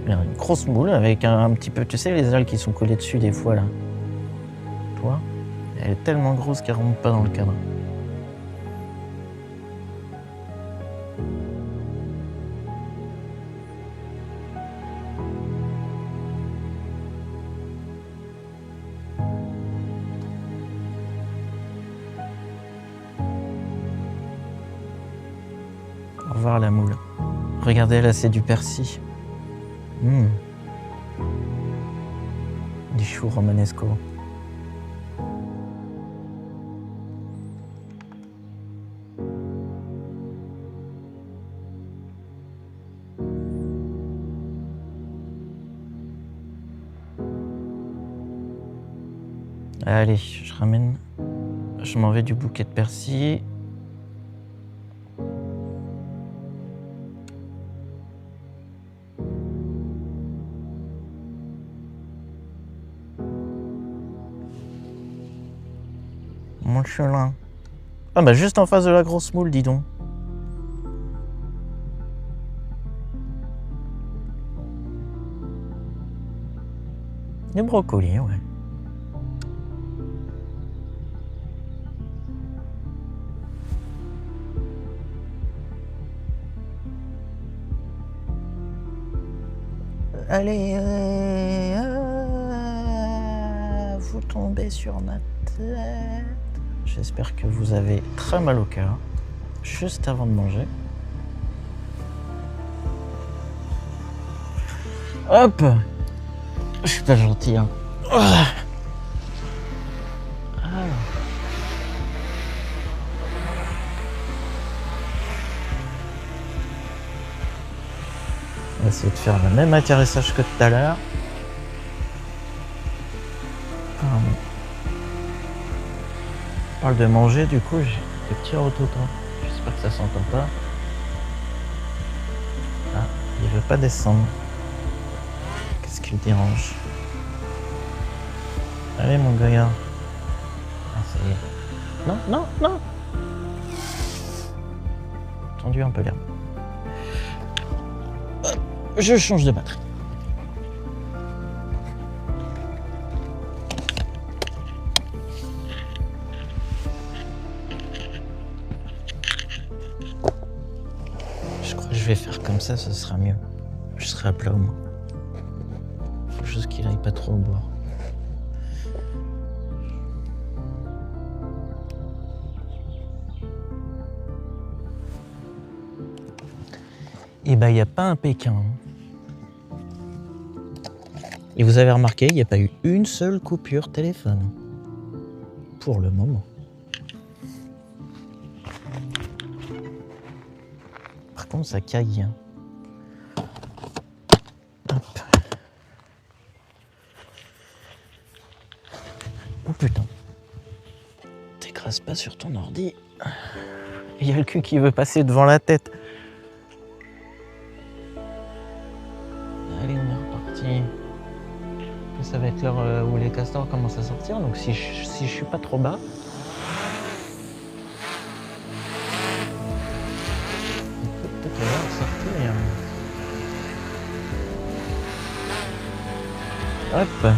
il y a une grosse moule avec un petit peu, tu sais, les ailes qui sont collées dessus des fois là. Toi, elle est tellement grosse qu'elle rentre pas dans le cadre. Au revoir la moule. Regardez là, c'est du persil. Du chou romanesco. Allez, je ramène. Je m'en vais du bouquet de persil. Mon chelin. Ah bah juste en face de la grosse moule, dis donc. Des brocolis, ouais. Allez, vous tombez sur ma tête. J'espère que vous avez très mal au cœur, juste avant de manger. Hop! Je suis pas gentil, hein. Alors. On va essayer de faire le même atterrissage que tout à l'heure. On parle de manger, du coup j'ai des petits rototos. J'espère que ça s'entend pas. Ah, il veut pas descendre. Qu'est-ce qui le dérange? Allez mon gaillard. Ah ça y est. Non, non, non. Tendu un peu l'herbe. Je change de batterie. Je crois que je vais faire comme ça, ce sera mieux. Je serai à plat au moins. Faut juste qu'il aille pas trop au bord. Et ben, il n'y a pas un Pékin. Et vous avez remarqué, il n'y a pas eu une seule coupure téléphone. Pour le moment. Par contre, ça caille. Hein. Hop. Oh putain. T'écrases pas sur ton ordi. Il y a le cul qui veut passer devant la tête. Allez, on est reparti. Ça va être l'heure où les castors commencent à sortir. Donc si je suis pas trop bas. On peut peut-être les voir sortir. Hop.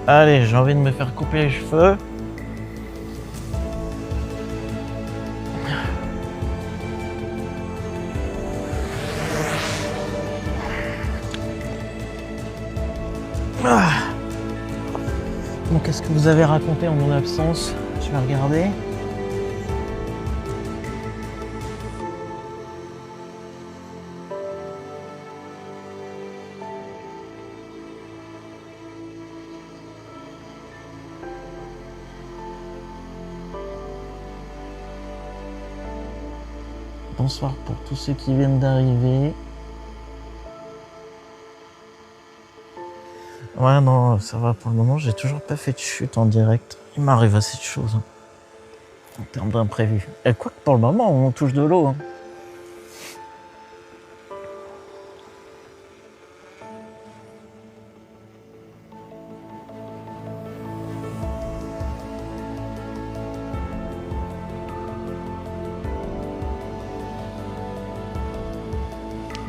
Allez, j'ai envie de me faire couper les cheveux. Ah. Bon, qu'est-ce que vous avez raconté en mon absence? Je vais regarder. Bonsoir pour tous ceux qui viennent d'arriver. Ouais, non, ça va pour le moment, j'ai toujours pas fait de chute en direct. Il m'arrive assez de choses, hein, en termes d'imprévus. Et quoi que pour le moment, on touche de l'eau. Hein.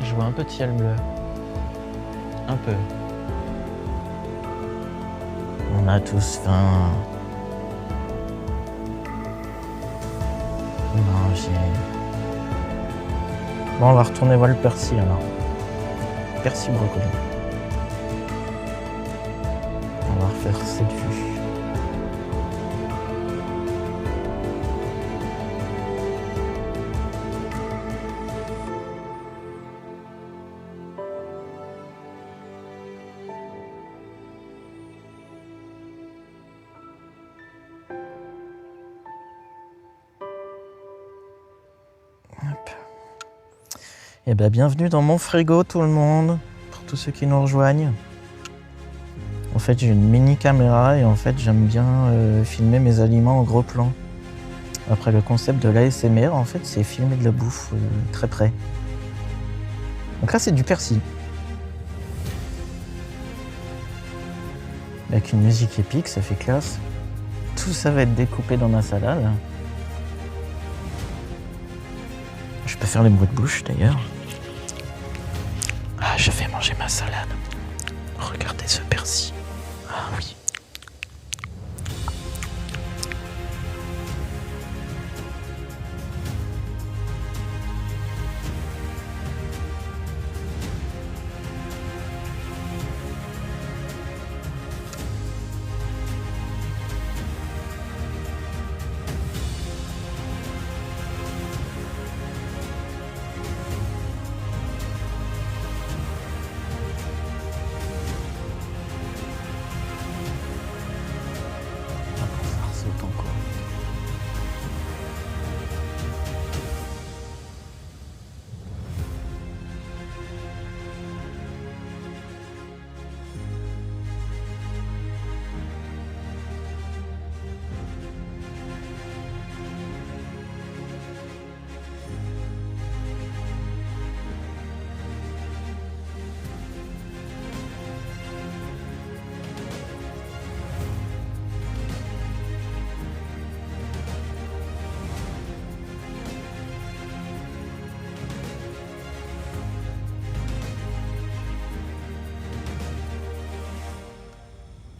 Je vois un peu de ciel bleu. Un peu. On a tous faim. Manger. Bon, on va retourner voir le persil alors. Persil brocoli. On va refaire cette vue. Et bien, bienvenue dans mon frigo tout le monde, pour tous ceux qui nous rejoignent. En fait, j'ai une mini caméra et en fait, j'aime bien filmer mes aliments en gros plan. Après, le concept de l'ASMR, en fait, c'est filmer de la bouffe très près. Donc là, c'est du persil. Avec une musique épique, ça fait classe. Tout ça va être découpé dans ma salade. Je peux faire les bruits de bouche d'ailleurs. Ah, je vais manger ma salade. Regardez ce persil. Ah oui.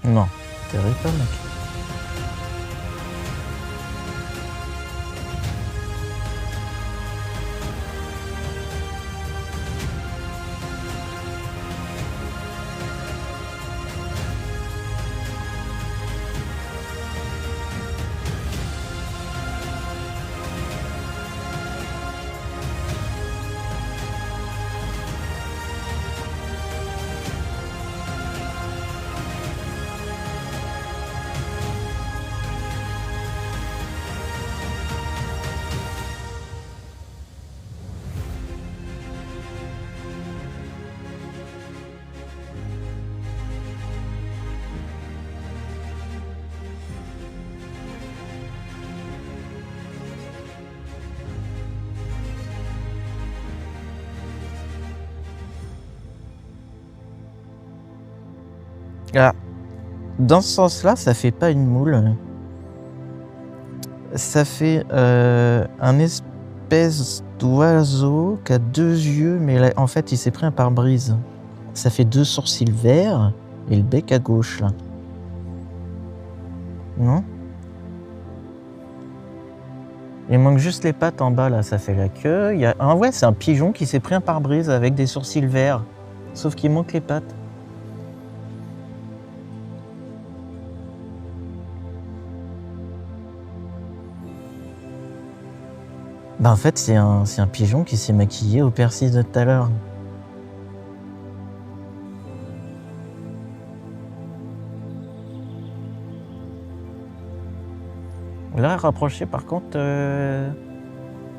Non, t'arrives pas, mec. Ah, dans ce sens-là, ça fait pas une moule. Ça fait un espèce d'oiseau qui a 2 yeux, mais là, en fait, il s'est pris un pare-brise. Ça fait 2 sourcils verts et le bec à gauche, là. Non? Il manque juste les pattes en bas, là, ça fait la queue. Il y a... Ah ouais, c'est un pigeon qui s'est pris un pare-brise avec des sourcils verts. Sauf qu'il manque les pattes. Bah en fait, c'est un pigeon qui s'est maquillé au persil de tout à l'heure. Là, rapproché, par contre,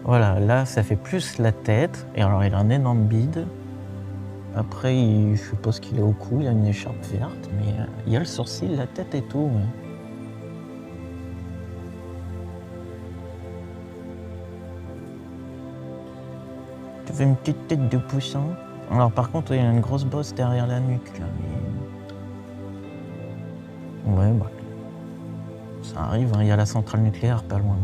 voilà, là, ça fait plus la tête. Et alors, il a un énorme bide. Après, je suppose qu'il est au cou, il a une écharpe verte, mais il y a le sourcil, la tête et tout. Ouais. Tu fais une petite tête de poussin. Alors, par contre, il y a une grosse bosse derrière la nuque, là. Mais... ouais, bah. Ça arrive, hein, il y a la centrale nucléaire pas loin.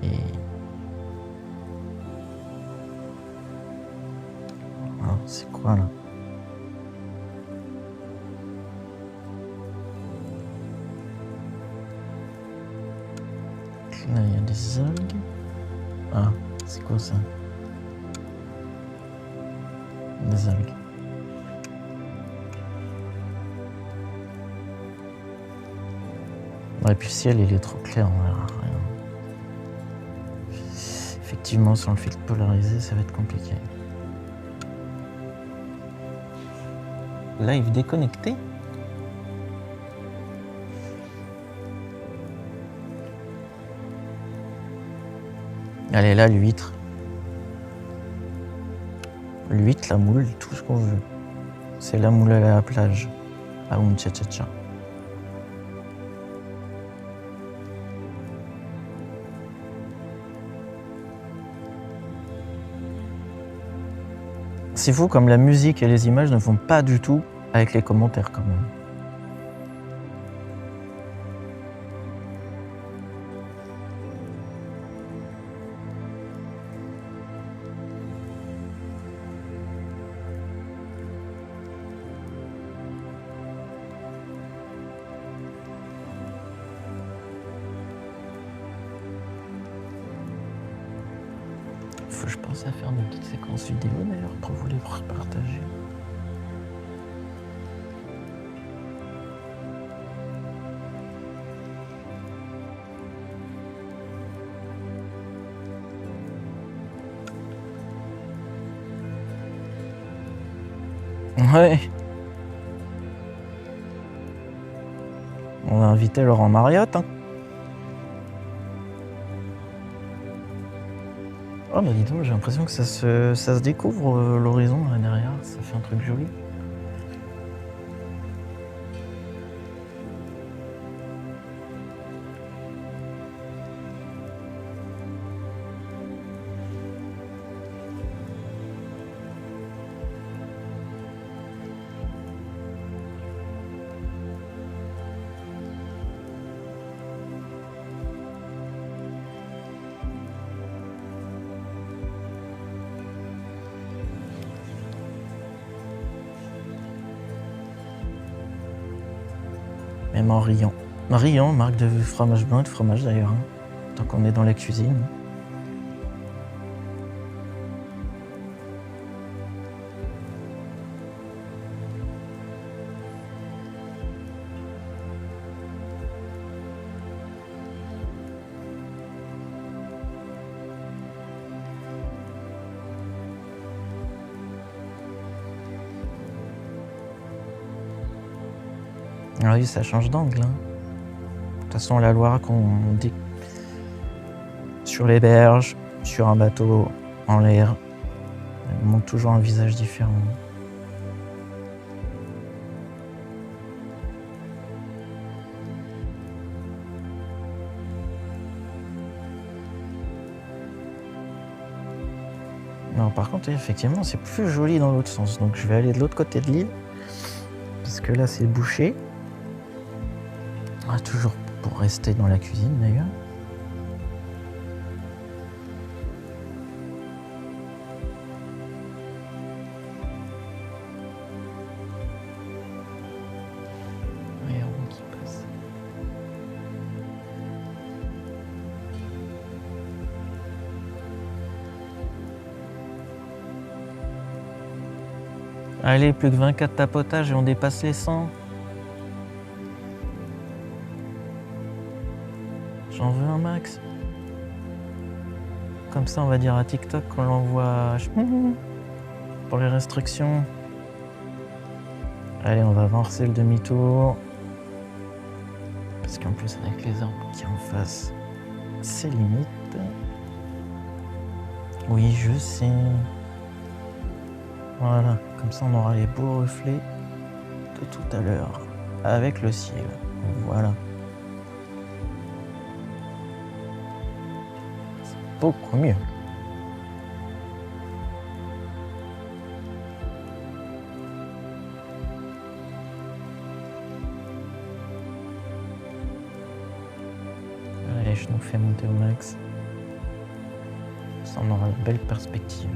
Et... ah, c'est quoi là? Là, il y a des algues. Ah, c'est quoi ça? Des algues. Ouais, puis le ciel, il est trop clair, on verra rien. Effectivement, sans le filtre polarisé, ça va être compliqué. Live déconnecté? Allez, là, l'huître. L'huître, la moule, tout ce qu'on veut. C'est la moule à la plage. À Tcha-Tcha-Tcha. C'est fou comme la musique et les images ne vont pas du tout avec les commentaires quand même. Je pense à faire des petites séquences vidéo d'ailleurs pour vous les partager. Ouais. On va inviter Laurent Mariotte. Hein. Oh bah dis donc, j'ai l'impression que ça se découvre l'horizon là derrière, ça fait un truc joli. Même en riant. Riant, marque de fromage blanc et de fromage d'ailleurs, hein, tant qu'on est dans la cuisine. Ah oui, ça change d'angle. Hein. De toute façon, la Loire, qu'on dit sur les berges, sur un bateau, en l'air, elle montre toujours un visage différent. Non, par contre, effectivement, c'est plus joli dans l'autre sens. Donc, je vais aller de l'autre côté de l'île. Parce que là, c'est bouché. Ah, toujours pour rester dans la cuisine, d'ailleurs. Regardons qui passe. Allez, plus que 24 tapotages et on dépasse les 100. J'en veux un max. Comme ça, on va dire à TikTok qu'on l'envoie pour les restrictions. Allez, on va avancer le demi-tour. Parce qu'en plus, avec les arbres qui en face, c'est limite. Oui, je sais. Voilà, comme ça on aura les beaux reflets de tout à l'heure avec le ciel. Voilà. C'est beaucoup mieux. Allez, je nous fais monter au max. Ça on aura une belle perspective.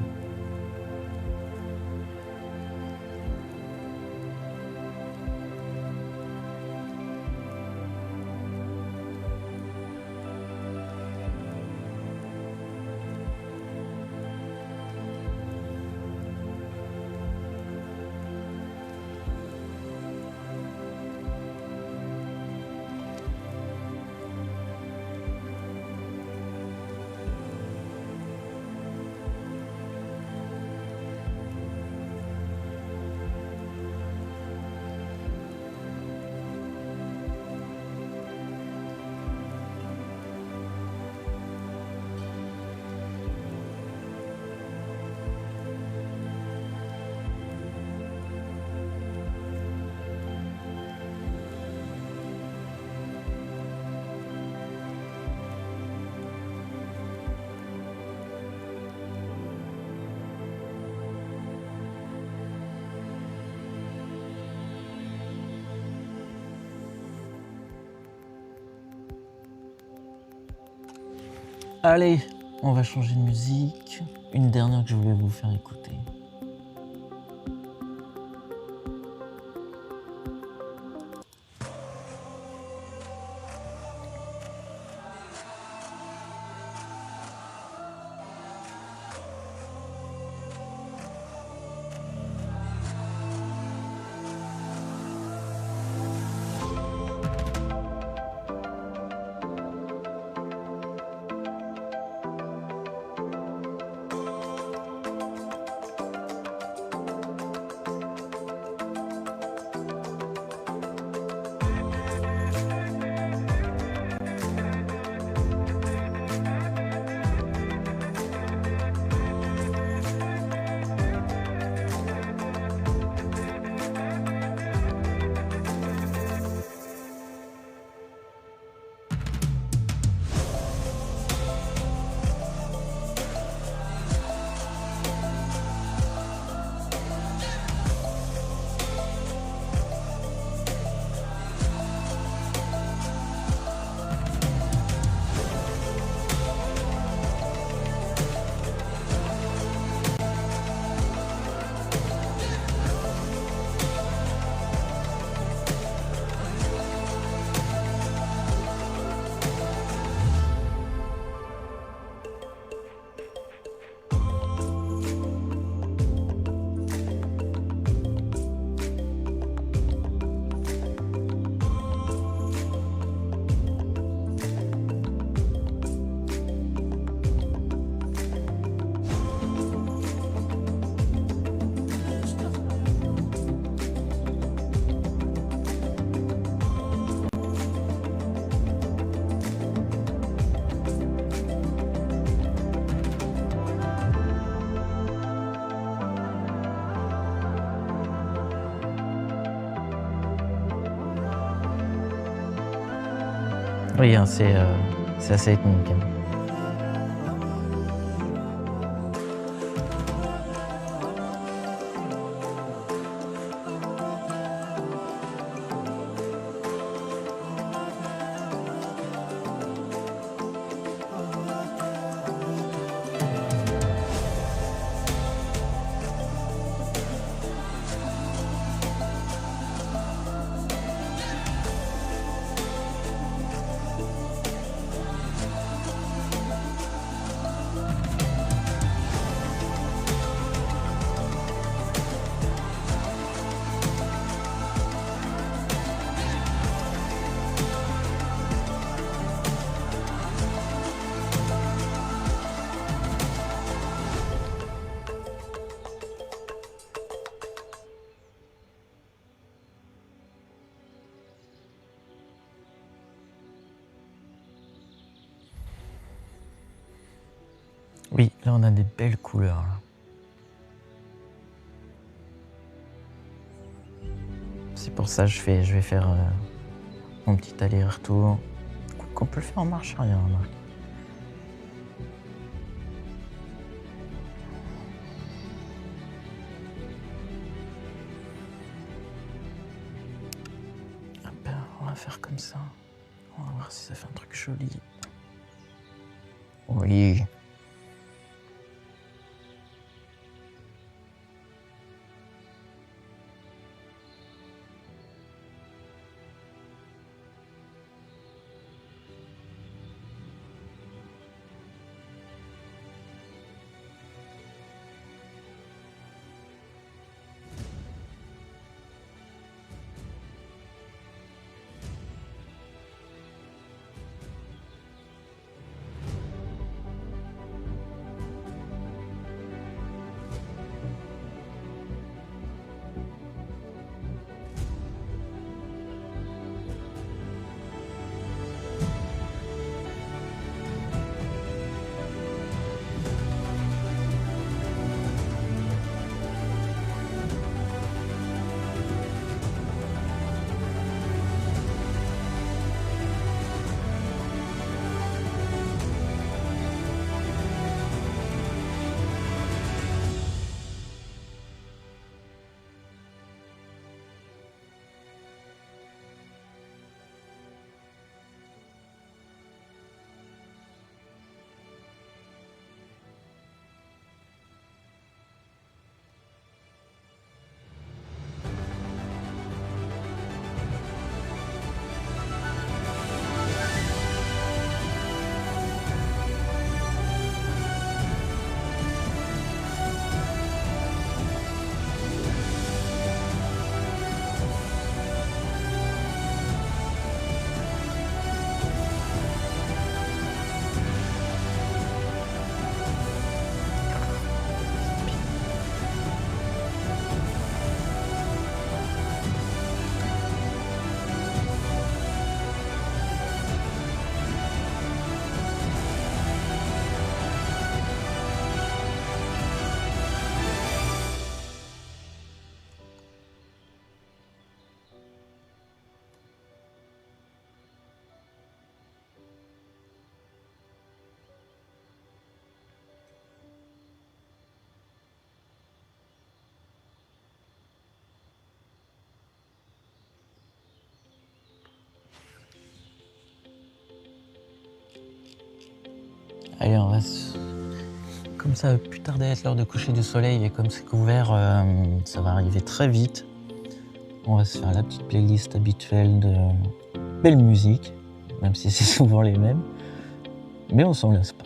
Allez, on va changer de musique. Une dernière que je voulais vous faire écouter. Oui, hein, c'est assez ethnique. Oui, là on a des belles couleurs. Là. C'est pour ça que je vais faire mon petit aller-retour. Qu'on peut le faire en marche arrière, remarque. Hop, on va faire comme ça. On va voir si ça fait un truc joli. Oui. Allez, on va se... Comme ça va plus tarder à être l'heure de coucher du soleil et comme c'est couvert, ça va arriver très vite. On va se faire la petite playlist habituelle de belle musique, même si c'est souvent les mêmes. Mais on s'en lasse pas.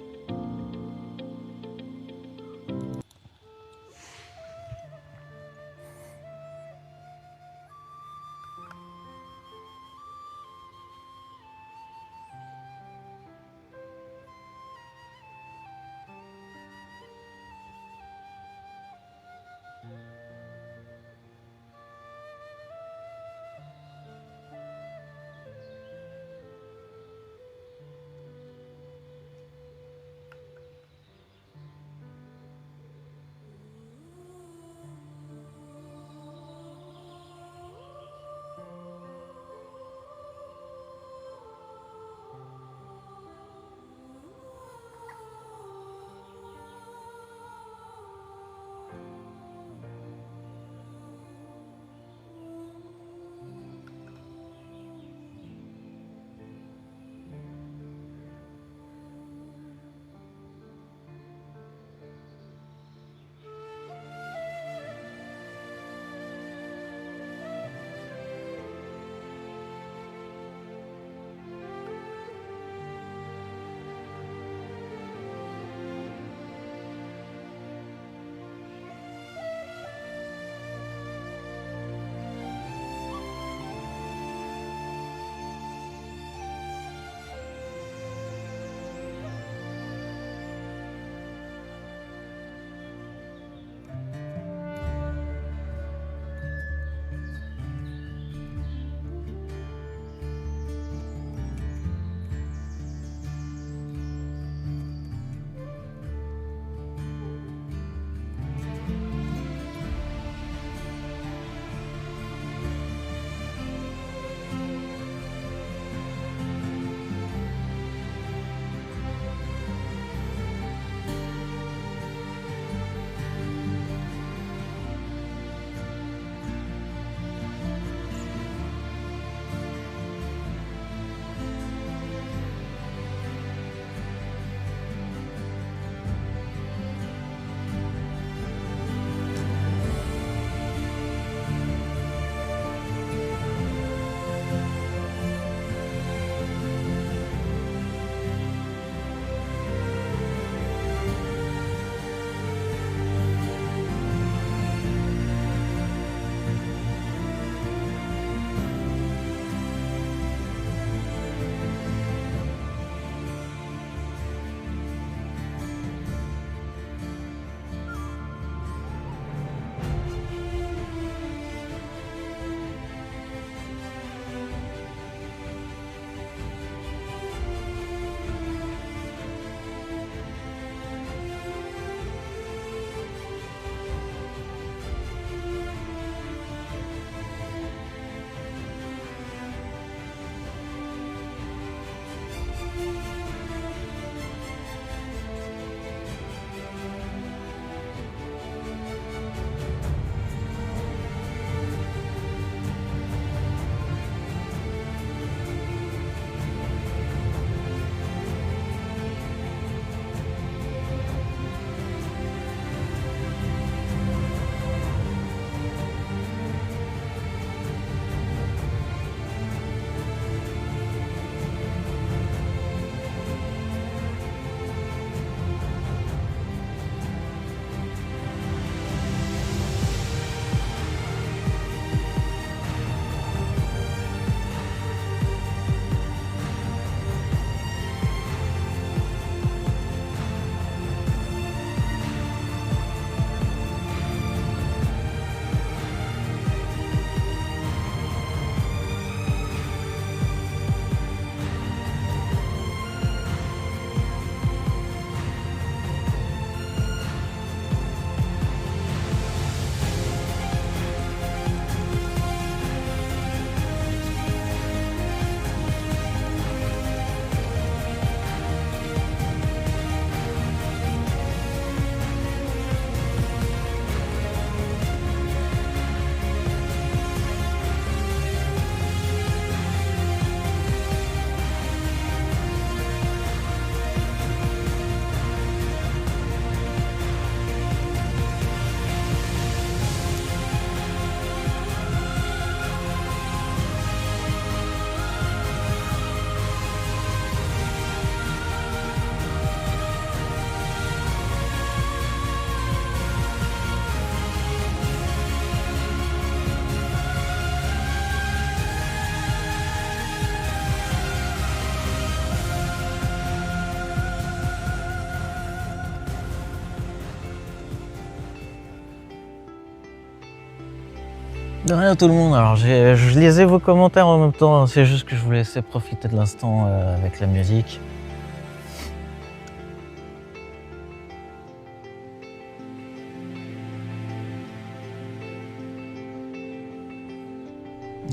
De rien à tout le monde. Alors je lisais vos commentaires en même temps, c'est juste que je vous laissais profiter de l'instant avec la musique.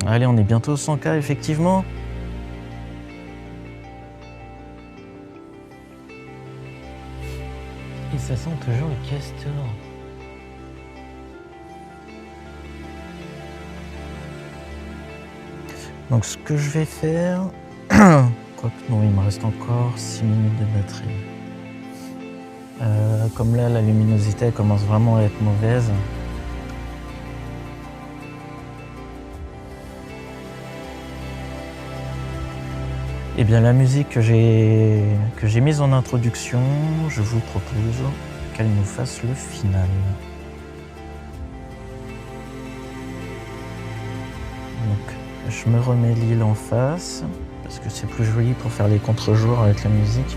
Allez, on est bientôt au 100K effectivement. Et ça sent toujours le castor. Donc ce que je vais faire, quoique non, il me reste encore 6 minutes de batterie. Comme là la luminosité elle commence vraiment à être mauvaise. Et bien la musique que j'ai mise en introduction, je vous propose qu'elle nous fasse le final. Donc je me remets l'île en face, parce que c'est plus joli pour faire les contre-jours avec la musique.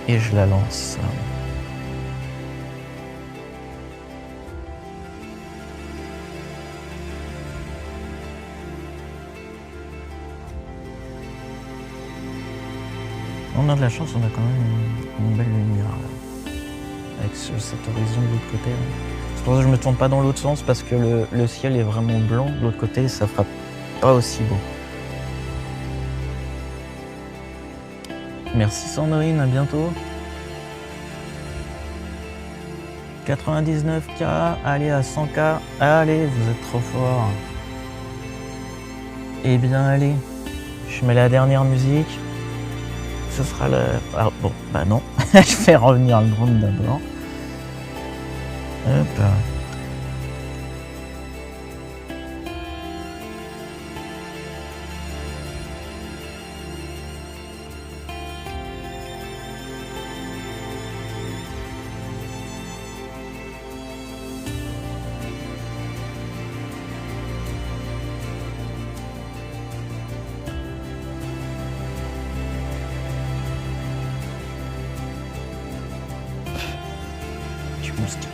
Et je la lance. On a de la chance, on a quand même une belle lumière là, avec cet horizon de l'autre côté. C'est pour ça que je me tourne pas dans l'autre sens, parce que le ciel est vraiment blanc de l'autre côté, ça fera pas aussi beau. Merci Sandrine, à bientôt. 99K, allez à 100K, allez, vous êtes trop fort. Eh bien allez, je mets la dernière musique. Ce sera le... Ah, bon, bah non, je vais revenir le drone d'abord. Hop. Du moustique.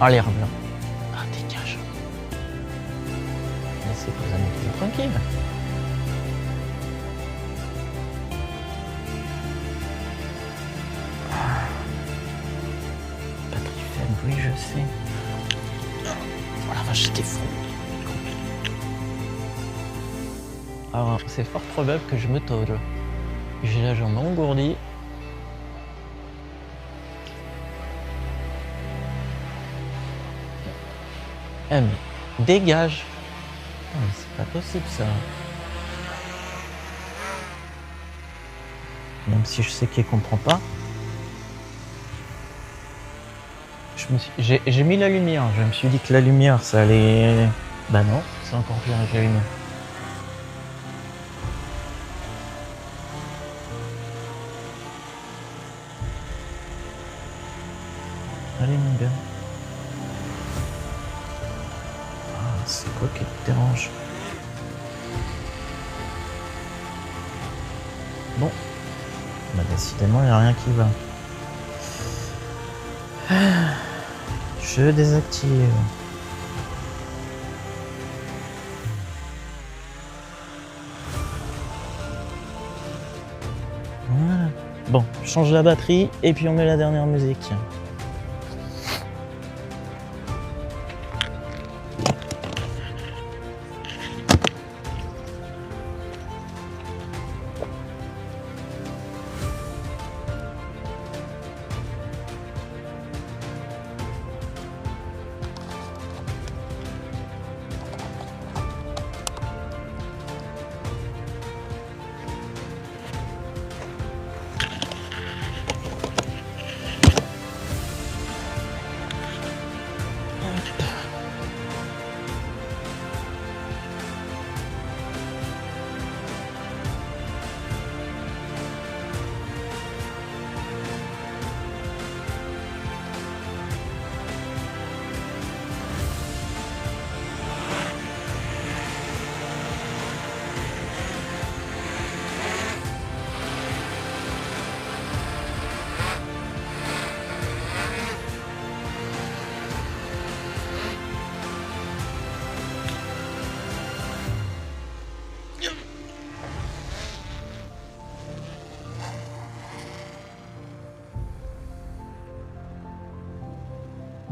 Ah, l'air blanc. Ah, dégage. Laissez vos amis tranquilles. Batterie faible, oui, je sais. Oh la vache, j'étais fou. Alors, c'est fort probable que je me tôle. J'ai la jambe engourdie. Ah mais dégage! Oh, mais c'est pas possible ça. Même si je sais qu'elle comprend pas. J'ai mis la lumière, je me suis dit que la lumière ça allait... Bah non, c'est encore pire avec la lumière. Allez mon gars. Ah, c'est quoi qui te dérange? Bon. Bah décidément il n'y a rien qui va. Je désactive. Voilà. Bon, je change la batterie et puis on met la dernière musique.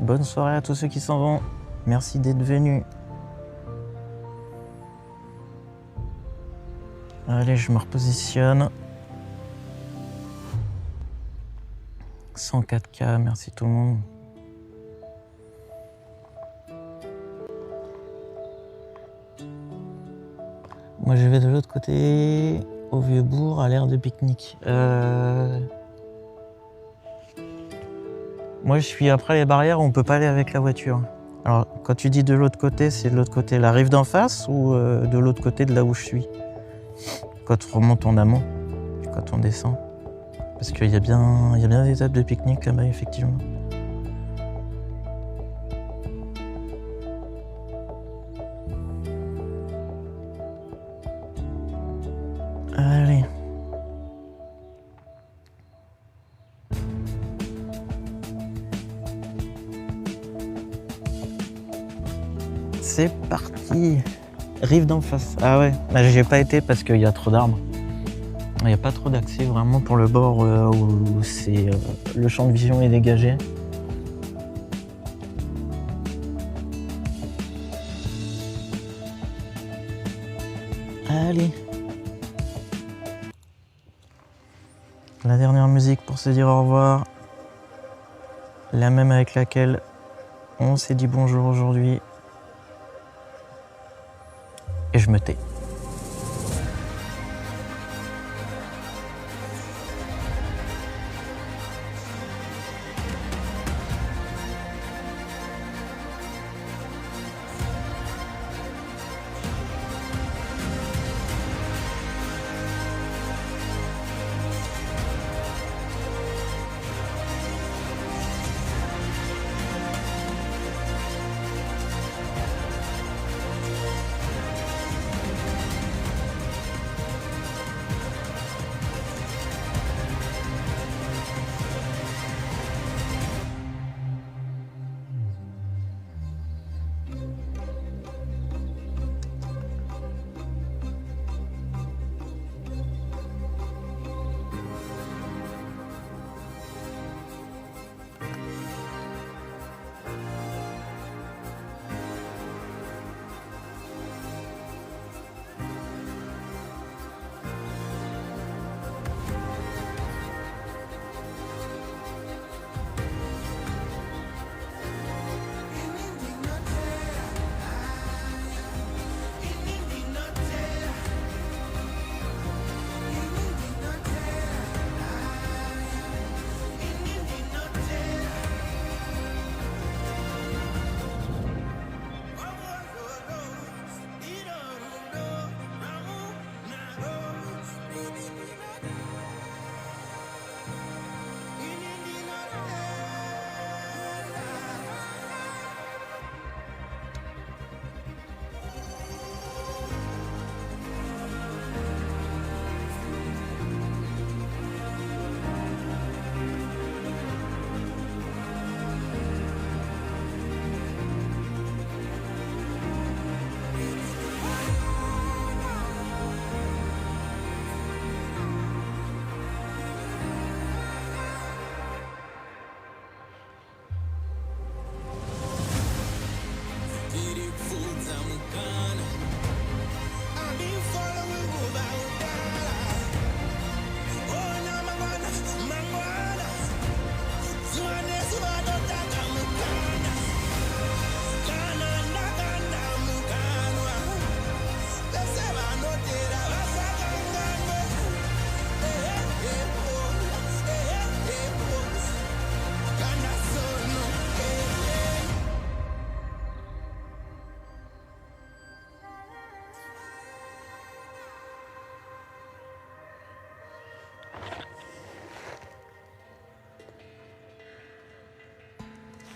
Bonne soirée à tous ceux qui s'en vont. Merci d'être venus. Allez, je me repositionne. 104K, merci tout le monde. Moi je vais de l'autre côté, au Vieux-Bourg, à l'aire de pique-nique. Moi je suis après les barrières, on peut pas aller avec la voiture. Alors quand tu dis de l'autre côté, c'est de l'autre côté la rive d'en face ou de l'autre côté de là où je suis? Quand on remonte en amont, quand on descend. Parce qu'il y a bien des tables de pique-nique là-bas, effectivement. Allez. C'est parti. Rive d'en face. Ah ouais, bah, j'y ai pas été parce qu'il y a trop d'arbres. Il n'y a pas trop d'accès vraiment pour le bord où c'est le champ de vision est dégagé. Allez. La dernière musique pour se dire au revoir. La même avec laquelle on s'est dit bonjour aujourd'hui. Et je me tais.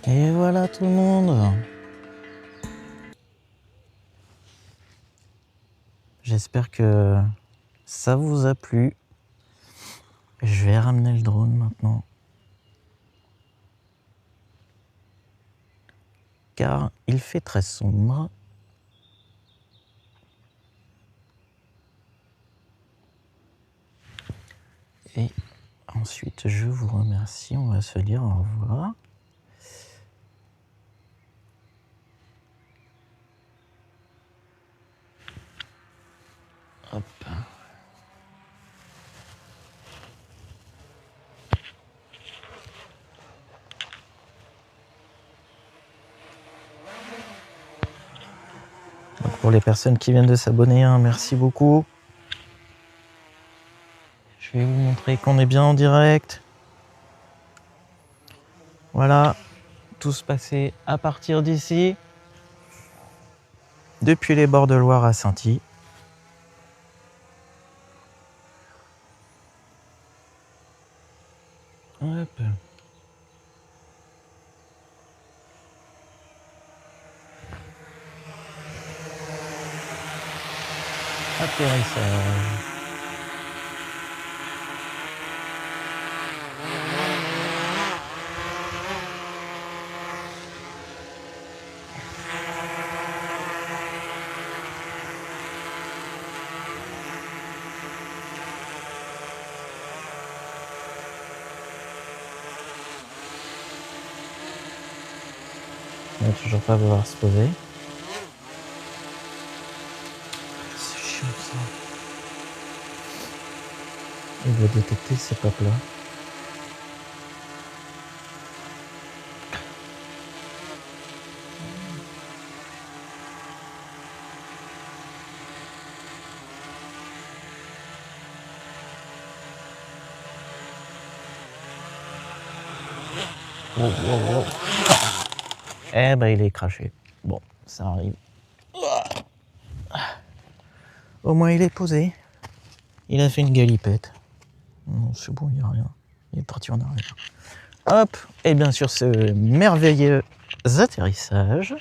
Et voilà tout le monde. J'espère que ça vous a plu. Je vais ramener le drone maintenant. Car il fait très sombre. Et ensuite, je vous remercie. On va se dire au revoir. Pour les personnes qui viennent de s'abonner, hein, merci beaucoup. Je vais vous montrer qu'on est bien en direct. Voilà, tout se passait à partir d'ici, depuis les bords de Loire à Sainty. Hop. Atterrissage. On va toujours pas pouvoir se poser. C'est chiant ça. Il doit détecter ces papes là. Oh. Eh ben il est craché. Bon, ça arrive. Au moins il est posé. Il a fait une galipette. Non, c'est bon, il n'y a rien. Il est parti en arrière. Hop, et bien sûr ce merveilleux atterrissage.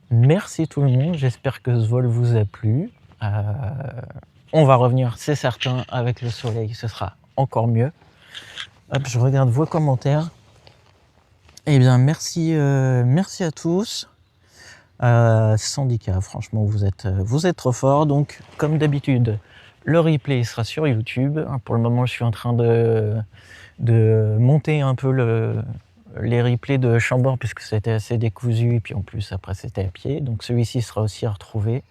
Merci tout le monde, j'espère que ce vol vous a plu. On va revenir, c'est certain, avec le soleil, ce sera encore mieux. Hop, je regarde vos commentaires. Eh bien, merci à tous. Syndicat, franchement, vous êtes trop forts. Donc, comme d'habitude, le replay sera sur YouTube. Pour le moment, je suis en train de monter un peu les replays de Chambord, puisque c'était assez décousu, et puis en plus, après, c'était à pied. Donc, celui-ci sera aussi à retrouver.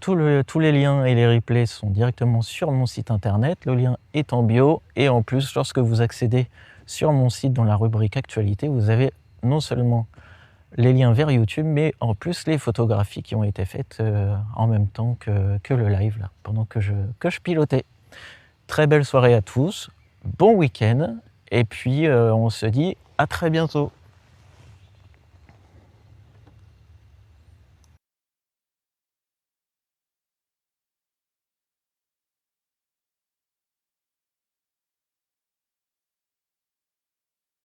Tous les liens et les replays sont directement sur mon site internet. Le lien est en bio. Et en plus, lorsque vous accédez sur mon site dans la rubrique actualité, vous avez non seulement les liens vers YouTube, mais en plus les photographies qui ont été faites en même temps que le live, là, pendant que je pilotais. Très belle soirée à tous, bon week-end, et puis on se dit à très bientôt.